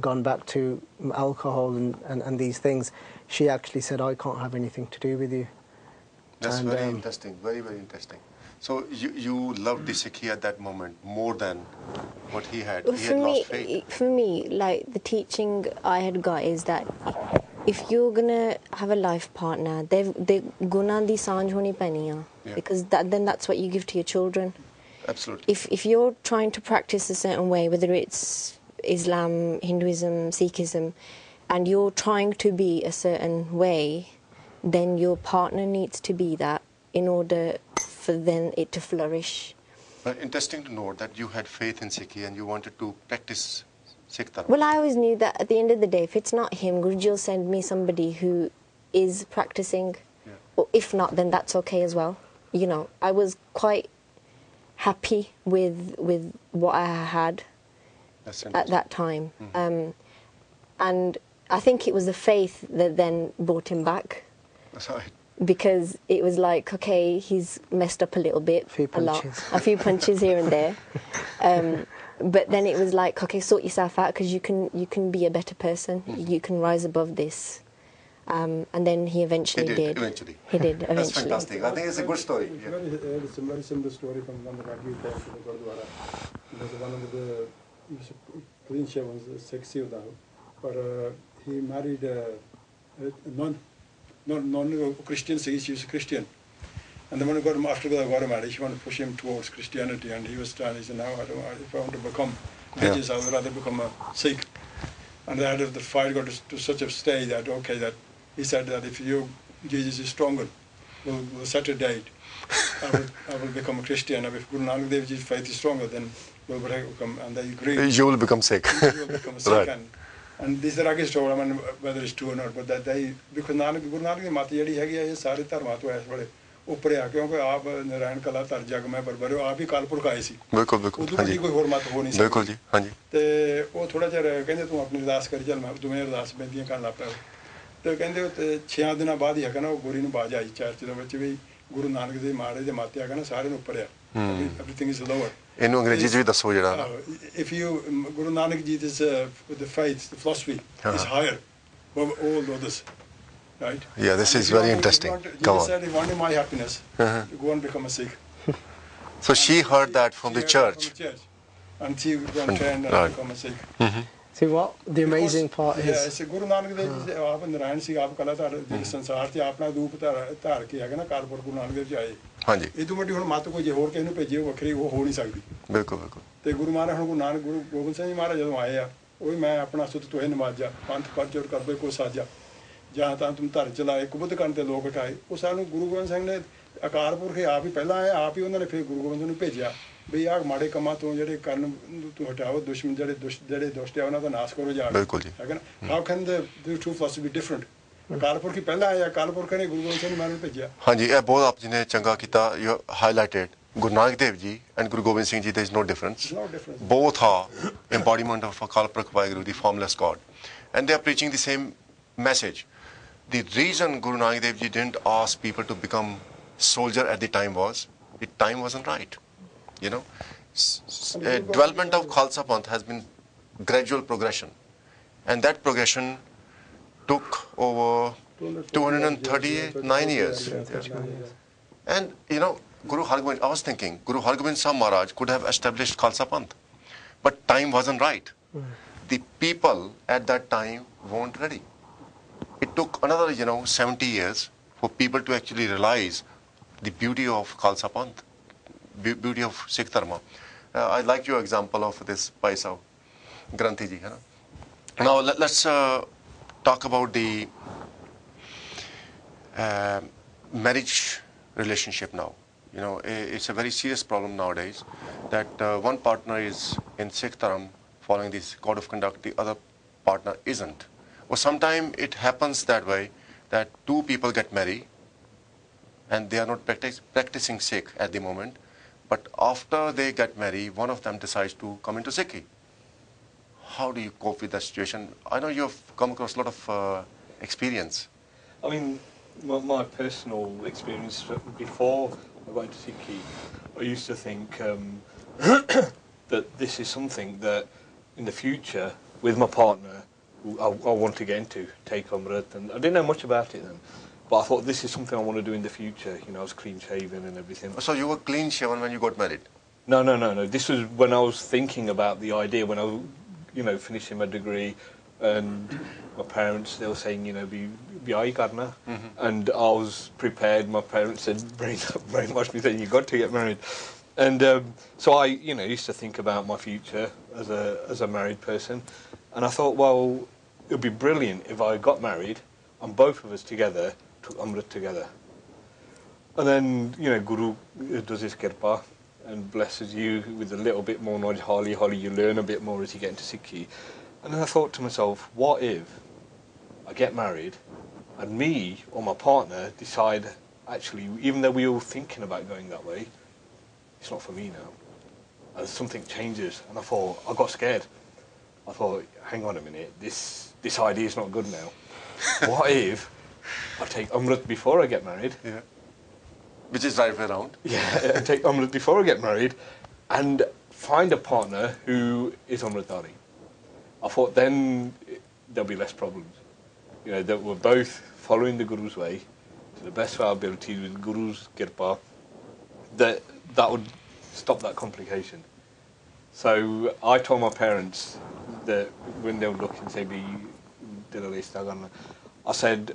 gone back to alcohol and these things, she actually said, "I can't have anything to do with you." That's very interesting, very, very interesting. So you loved the Sikhi at that moment more than what he had. Well, he had lost faith. For me, like the teaching I had got is that if you're gonna have a life partner, they guna di sanj honi pani, because then that's what you give to your children. Absolutely. If you're trying to practice a certain way, whether it's Islam, Hinduism, Sikhism, and you're trying to be a certain way, then your partner needs to be that in order for then it to flourish. Interesting to note that you had faith in Sikhi and you wanted to practice Sikh Dharma. Well, I always knew that at the end of the day, if it's not him, Guruji will send me somebody who is practicing. Yeah. Or if not, then that's okay as well. I was quite happy with what I had at that time. And I think it was the faith that then brought him back. That's right. Because it was like, okay, he's messed up a little bit, a few punches here and there, but then it was like, okay, sort yourself out, because you can be a better person, you can rise above this, and then he eventually did. He did eventually. That's fantastic. I think it's a good story. It's a very similar story from when the Raghu came to the Gurdwara. Because one of the clean shaven sexy, but he married a non-Christian, so he was a Christian. And then when he got him after the married, she wanted to push him towards Christianity, and he was trying, he said, "No, if I want to become religious, I would rather become a Sikh." And the fight got to such a stage that, that he said that if Jesus is stronger, we'll set a date. I will become a Christian. And if Guru Nanak Dev Ji's faith is stronger, then we'll become, and they agreed. You will become Sikh. You will become a Sikh. Right. And this is the Rakesh story, I mean, whether it's true or not, but that because Guru Nanak की माता जड़ी हैगी ये सारे धर्मां तो ऐसे बड़े ऊपर है, क्योंकि आप नारायण कला तर जग में बरबर हो, आप ही कालपुरख आए सी। बिल्कुल बिल्कुल। हाँ जी। कोई और मत हो नहीं सकती। बिल्कुल जी, हाँ जी। ते वो थोड़ा चर कहते तू अपनी अरदास करी चल मैं तुम्हें अरदास बेनतियां करन लग पिया। ते कहते 6 दिनों बाद ही है ना वो गुरी नूं बाज आई चर्च दे विच भी गुरु नानक दे माड़े दे माते है ना सारे नूं ऊपर है। Everything is lower. ਇਹਨੂੰ ਅੰਗਰੇਜ਼ੀ ਚ ਵੀ ਦੱਸੋ ਜਿਹੜਾ if you Guru Nanak Ji, this the faith, the philosophy is higher above all others. right? Yeah, this And is if you very want to- interesting. if you want to- Come Jesus on. said, if you wanted my happiness, you go and become a Sikh. So she heard that from the She heard that church. from the church. And she went and trained and Right. become a Sikh. See what the amazing part Yeah, is. Guru Nanak Dev Ji ਆਪ ਨਰਾਇਣ ਸੀ ਆਪ ਕਲਾਧਾਰ ਜਿਹੜੇ ਸੰਸਾਰ 'ਚ ਆਪਣਾ ਰੂਪ ਧਾਰ ਕੇ ਹੈਗਾ ਨਾ ਕਾਲਪੁਰ ਗੁਰੂ ਨਾਨਕ ਦੇਵ ਜੀ ਆਏ ਹਾਂਜੀ ਇਹ ਤੋਂ ਵੱਡੀ ਹੁਣ ਮੱਤ ਕੋਈ ਜੇ ਹੋਰ ਕਿਸੇ ਨੂੰ ਭੇਜੇ ਉਹ ਵੱਖਰੀ ਉਹ ਹੋ ਨਹੀਂ ਸਕਦੀ ਬਿਲਕੁਲ ਬਿਲਕੁਲ ਤੇ ਗੁਰੂ ਮਹਾਰਾਜ ਹੁਣ ਗੁਰੂ ਨਾਨਕ ਗੁਰੂ ਗੋਬਿੰਦ ਸਿੰਘ ਜੀ ਮਹਾਰਾਜ ਜਦੋਂ ਆਏ ਆ ਉਹ ਵੀ ਮੈਂ ਆਪਣਾ ਸੁਤ ਤੋਹੇ ਨਮਾਜਾ ਪੰਥ ਪਰਚੋਰ ਕਰਦੇ ਕੋ ਸਾਜਾ ਜਾਂ ਤਾਂ ਤੁਮ ਧਰ ਚਲਾਏ ਕੁਬਤ ਕਰਨ ਤੇ ਲੋਕ ਉਠਾਏ ਉਹ ਸਾਨੂੰ ਗੁਰੂ ਗੋਬਿੰਦ ਸਿੰਘ ਨੇ ਅਕਾਲ ਪੁਰਖ ਆਪ ਹੀ ਪਹਿਲਾਂ ਆਏ ਆਪ ਹੀ ਉਹਨਾਂ ਨੇ ਫਿਰ ਗੁਰੂ ਗੋਬਿੰਦ ਸਿੰਘ ਨੂੰ ਭੇਜਿਆ ਵੀ ਆਹ ਮਾੜੇ ਕੰਮਾਂ ਤੋਂ ਜਿਹੜੇ ਕਰਨ ਤੋਂ ਹਟਾਓ ਦੁਸ਼ਮਣ ਜਿਹੜੇ ਦੁਸ਼ਟ ਆ ਉਹਨਾਂ ਦਾ ਨਾਸ਼ ਕਰੋ ਜਾ ਬਿਲਕੁਲ ਜੀ ਹੈ ਨਾ how can the two philosophy be different Akal Purakh ਹੀ ਪਹਿਲਾਂ ਆਇਆ ਅਕਾਲ ਪੁਰਖ ਨੇ ਗੁਰੂ ਗੋਬਿੰਦ ਸਿੰਘ ਨੂੰ ਮੈਨੂੰ ਭੇਜਿਆ ਹਾਂਜੀ ਇਹ ਬਹੁਤ ਆਪ ਜੀ ਨੇ ਚੰਗਾ ਕੀਤਾ you highlighted Guru Nanak Dev Ji and Guru Gobind Singh Ji, there is no difference. No difference. Both are embodiment of Akal Purakh Vaheguru, the formless God. And they are preaching the same message. The reason Guru Nanak Dev Ji didn't ask people to become soldier at the time was, the time wasn't right. You know, development of Khalsa Panth has been gradual progression. And that progression took over 239 years. And, you know, Guru Hargobind, I was thinking, Guru Hargobind Sahib Maharaj could have established Khalsa Panth, but time wasn't right. The people at that time weren't ready. It took another, 70 years for people to actually realize the beauty of Khalsa Panth, beauty of Sikh Dharma. I like your example of this Bhai Sahib, Granthi Ji. Now let's talk about the marriage relationship now. You know, it's a very serious problem nowadays that one partner is in Sikh Dharma following this code of conduct, the other partner isn't. Or sometimes it happens that way that two people get married and they are not practicing Sikh at the moment, but after they get married, one of them decides to come into Sikhi. How do you cope with that situation? I know you've come across a lot of experience. I mean, my personal experience before I got into Sikhi, I used to think that this is something that in the future, with my partner, I want to get into, take Amrit, and I didn't know much about it then, but I thought this is something I want to do in the future. You know, I was clean shaven and everything. So you were clean shaven when you got married? No. This was when I was thinking about the idea, when I was, finishing my degree, and my parents, they were saying, be eye karna, and I was prepared. My parents said, brainwashed me, saying, you got to get married. And so I, used to think about my future as a married person, and I thought, well, it would be brilliant if I got married and both of us together took Amrit together. And then, Guru does his kirpa and blesses you with a little bit more knowledge. Holly, you learn a bit more as you get into Sikhi. And then I thought to myself, what if I get married and me or my partner decide, actually, even though we were thinking about going that way, it's not for me now. And something changes. And I thought, I got scared. I thought, hang on a minute, this idea is not good now. What if I take Amrit before I get married? Yeah. Which is right way around. Yeah, I take Amrit before I get married and find a partner who is Amritdhari. I thought then there'll be less problems. That we're both following the Guru's way to the best of our ability with Guru's kirpa. That would stop that complication. So I told my parents that when they would look and say, I said,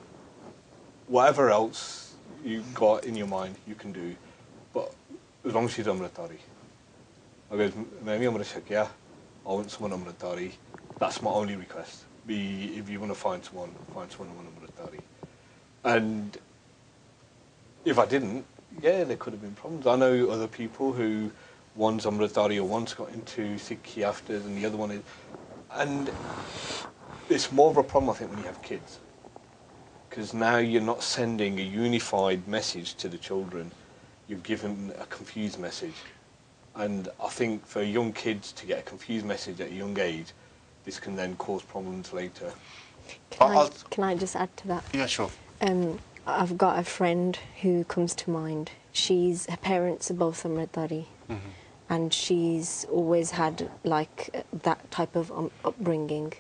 whatever else you got in your mind, you can do, but as long as she's Amritdhari. I goes, maybe Amrit Shakya, I want someone Amritdhari. That's my only request. If you want to find someone Amritdhari. And if I didn't, there could have been problems. I know other people who one's Amritdhari or one's got into Sikhi after and the other one is... And it's more of a problem, I think, when you have kids. Because now you're not sending a unified message to the children. You've given a confused message. And I think for young kids to get a confused message at a young age, this can then cause problems later. Can I just add to that? Yeah, sure. I've got a friend who comes to mind. Her parents are both Amritdhari, and she's always had like that type of upbringing.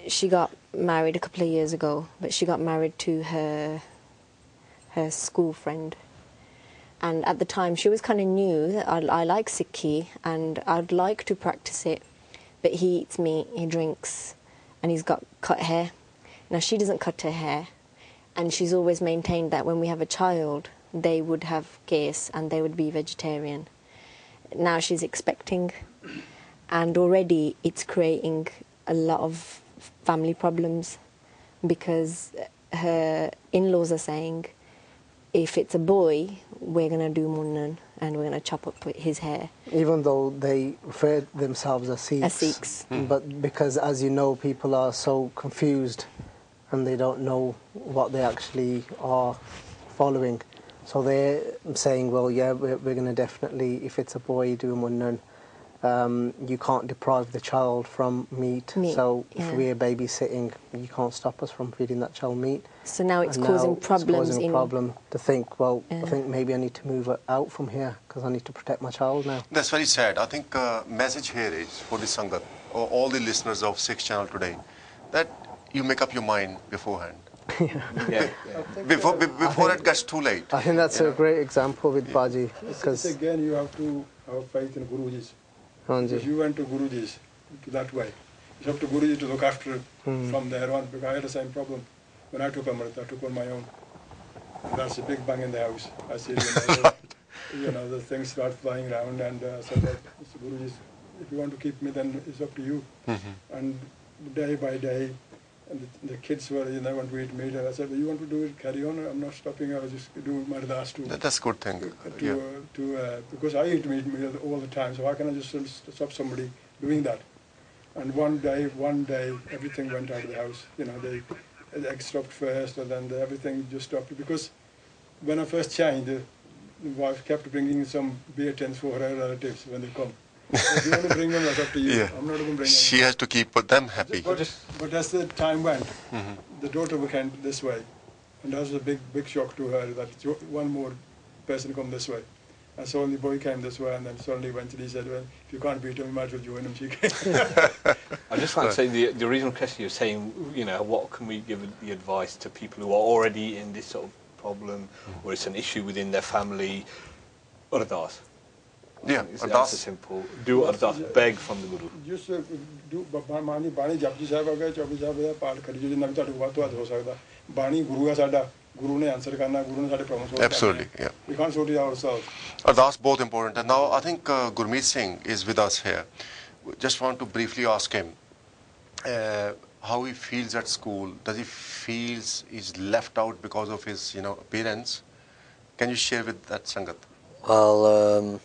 She got married a couple of years ago, but she got married to her school friend. And at the time, she was kind of new that I like Sikhi and I'd like to practice it. But he eats meat, he drinks, and he's got cut hair. Now, she doesn't cut her hair. And she's always maintained that when we have a child, they would have case and they would be vegetarian. Now she's expecting. And already it's creating a lot of family problems because her in-laws are saying, if it's a boy, we're going to do munnan and we're going to chop up his hair. Even though they refer themselves as Sikhs. As Sikhs. But because, as you know, people are so confused and they don't know what they actually are following. So they're saying, well, yeah, we're going to definitely, if it's a boy, do munnan. You can't deprive the child from meat. So if we're babysitting, you can't stop us from feeding that child meat. So now it's causing problems. It's causing a problem to think, well, I think maybe I need to move out from here because I need to protect my child now. That's very sad. I think message here is for the Sangat, or all the listeners of 6 Channel today, that you make up your mind beforehand. Before it gets too late. I think that's a great example with Baji. Because again, you have to have faith in Gurujis. If you went to Gurujis that way, you have to Guruji to look after from there on, because I had the same problem. When I took Amrit, I took on my own. That's a big bang in the house. I see the things start flying around, and I said, Mr. Guruji, if you want to keep me, then it's up to you. And day by day, and the kids were, want to eat meat, and I said, well, you want to do it, carry on, I'm not stopping, I was just doing my das too. That's a good thing. Because I eat meat all the time, so why can't I just stop somebody doing that? And one day, everything went out of the house. The eggs stopped first, and then everything just stopped. Because when I first changed, the wife kept bringing some beer tins for her relatives when they come. If you want to bring them, that's up to you. I'm not going to bring them. She has to keep them happy. But as the time went, the daughter became this way. And that was a big shock to her that one more person come this way. And so the boy came this way, and then suddenly eventually he said, well, if you can't beat him, you might as well join him. She came. I just want to say the original question you're saying, what can we give the advice to people who are already in this sort of problem, or it's an issue within their family? Ardas. Yeah, Ardas is simple. Do Ardas, beg from the Guru. Just do Bani Japji Sahib ho gaya, Chaubi Sahib ho gaya, Paal kari jo jinna bhi tadu baat ho sakda. Bani Guru hai sada. Guru ne answer karna, Guru ne sade problem solve. Absolutely, yeah. We can't sort it ourselves. That's both important. And now I think Gurmeet Singh is with us here. Just want to briefly ask him how he feels at school. Does he feel he's left out because of his, appearance? Can you share with that Sangat? Well,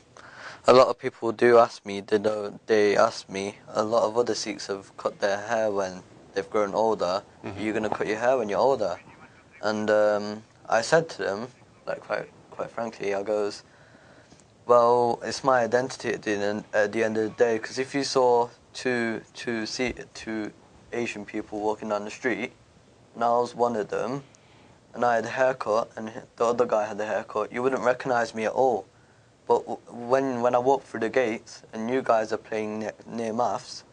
a lot of people do ask me. They ask me. A lot of other Sikhs have cut their hair when they've grown older. Are you going to cut your hair when you're older? And I said to them, like quite frankly, I goes, well, it's my identity at the end of the day. Because if you saw two Asian people walking down the street, and I was one of them, and I had a haircut, and the other guy had a haircut, you wouldn't recognize me at all. But when I walk through the gates, and you guys are playing near maths,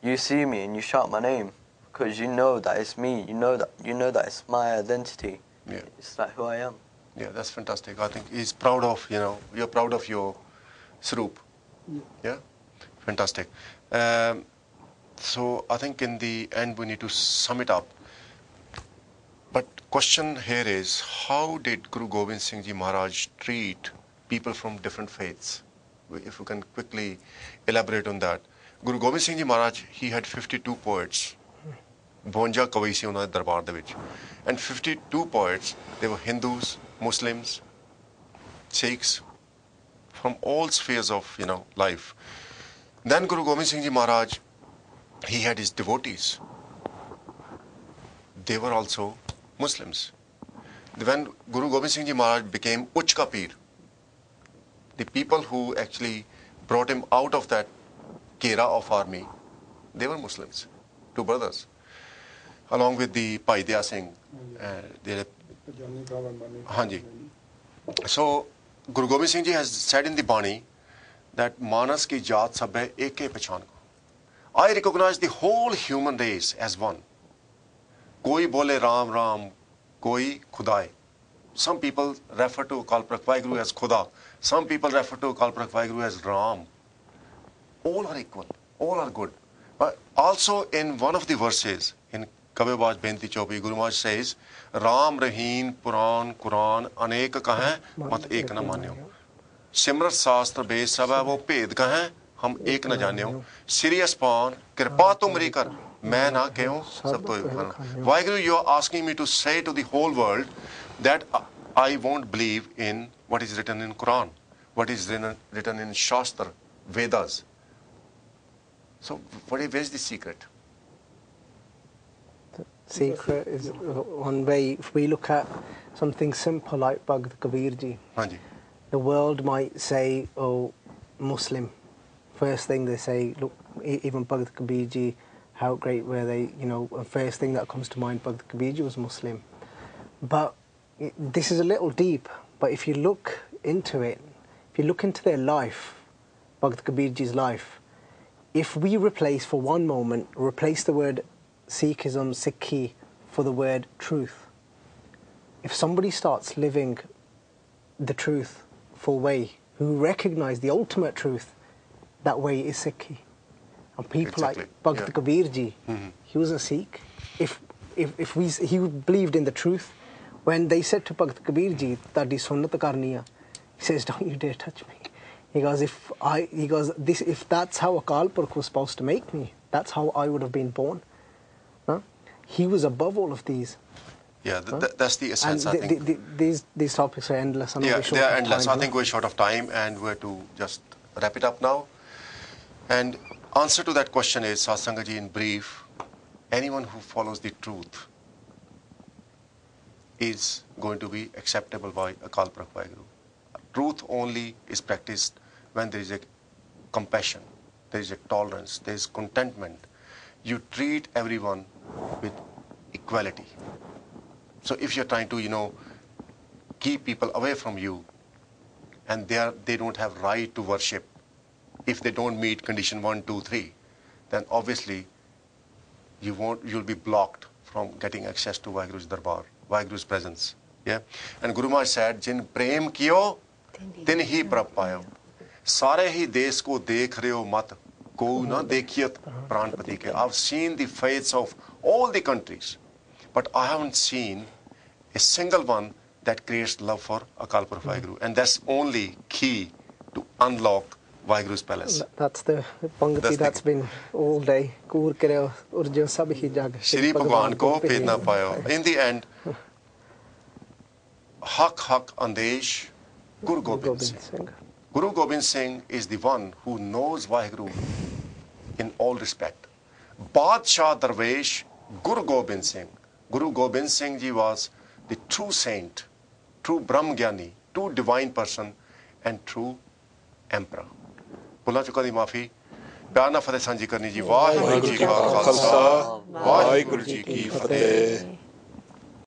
you see me and you shout my name. Because you know that it's me, you know that it's my identity. Yeah. It's like who I am. Yeah, that's fantastic. I think he's proud of, you're proud of your Sroop. Yeah? Fantastic. So I think in the end we need to sum it up. But question here is, how did Guru Gobind Singh Ji Maharaj treat people from different faiths? If you can quickly elaborate on that. Guru Gobind Singh Ji Maharaj, he had 52 poets. 52 ਕਵੀ ਸੀ ਉਹਨਾਂ ਦੇ ਦਰਬਾਰ ਦੇ ਵਿੱਚ, and 52 poets, they were Hindus, Muslims, Sikhs, from all spheres of life. Then Guru Gobind Singh Ji Maharaj, he had his devotees. They were also Muslims. When Guru Gobind Singh Ji Maharaj became Uch Ka Peer, the people who actually brought him out of that Kera of army, they were Muslims, 2 brothers. Along with the Bhai Singh. So, Guru Gobind Singh Ji has said in the Bani that Manas ki jaat sab hai ek ke pechan ko. I recognize the whole human race as one. कोई बोले राम राम, कोई खुदाए. Some people refer to Akal Purakh Vaheguru as Khuda. Some people refer to Akal Purakh Vaheguru as Ram. All are equal. All are good. But also in one of the verses, in Kabebaj Benti Chopi, Guru Maharaj says, Ram, Rahim, Puran, Quran, Anek kahein, mat ek na manyo. Simrat Shastra Ved sab hai wo bhed kahein, hum ek na janyo. Serious pawn, kripa tumri kar, main na kehun, sab to ek. Vaheguru, you are asking me to say to the whole world that I won't believe in what is written in Quran, what is written in Shastra, Vedas. So, where is the secret? The secret is one way. If we look at something simple like Bhagavad Kabirji, the world might say, "Oh, Muslim." First thing they say, look, even Bhagavad Kabirji, how great were they? You know, the first thing that comes to mind, Bhagavad Kabirji was Muslim. But this is a little deep. But if you look into it, if you look into their life, Bhagavad Kabirji's life. If we replace for one moment, replace the word Sikhism, Sikhi, for the word truth. If somebody starts living the truth full way, who recognize the ultimate truth, that way is Sikhi. And people like Bhagavad Kabirji, he was a Sikh. He believed in the truth. When they said to Bhagavad Kabirji, "Tadi sunnat karniya," he says, "Don't you dare touch me." He goes, if that's how Akal Purakh was supposed to make me, that's how I would have been born. Huh? He was above all of these. Yeah, that's the essence, and I think. These topics are endless. Yeah, they are endless. I think we're short of time and we're to just wrap it up now. And answer to that question is, Satsangaji, in brief, anyone who follows the truth is going to be acceptable by Akal Purakh Vaheguru. Truth only is practiced when there is a compassion, there is a tolerance, there is contentment. You treat everyone with equality. So if you're trying to, keep people away from you, and they don't have right to worship, if they don't meet condition 1, 2, 3, then obviously you'll be blocked from getting access to Vaheguru's Darbar, Vaheguru's presence. Yeah? And Guru Maharaj said, "Jin prem kiyo, tin hi prab payo." Sare hi desh ko dekh rahe ho mat, ko na dekhiyat pranpati ke. I've seen the faiths of all the countries, but I haven't seen a single one that creates love for Akal Purakh Vaheguru. And that's only key to unlock Vaheguru's palace. That's the Pangati that's been all day. Kur kare urjo sab hi jag. Shri Bhagwan ko ped na payo. In the end, Hak Andesh, Guru Gobind Singh. Guru Gobind Singh is the one who knows Vaheguru in all respect. Badshah Darvesh, Guru Gobind Singh. Guru Gobind Singh ji was the true saint, true Brahmgyani, true divine person, and true emperor. भुला चुका दी माफी प्यार ना फतेह सांझी करनी जी वाहिगुरु जी का खालसा वाहिगुरु जी की फतेह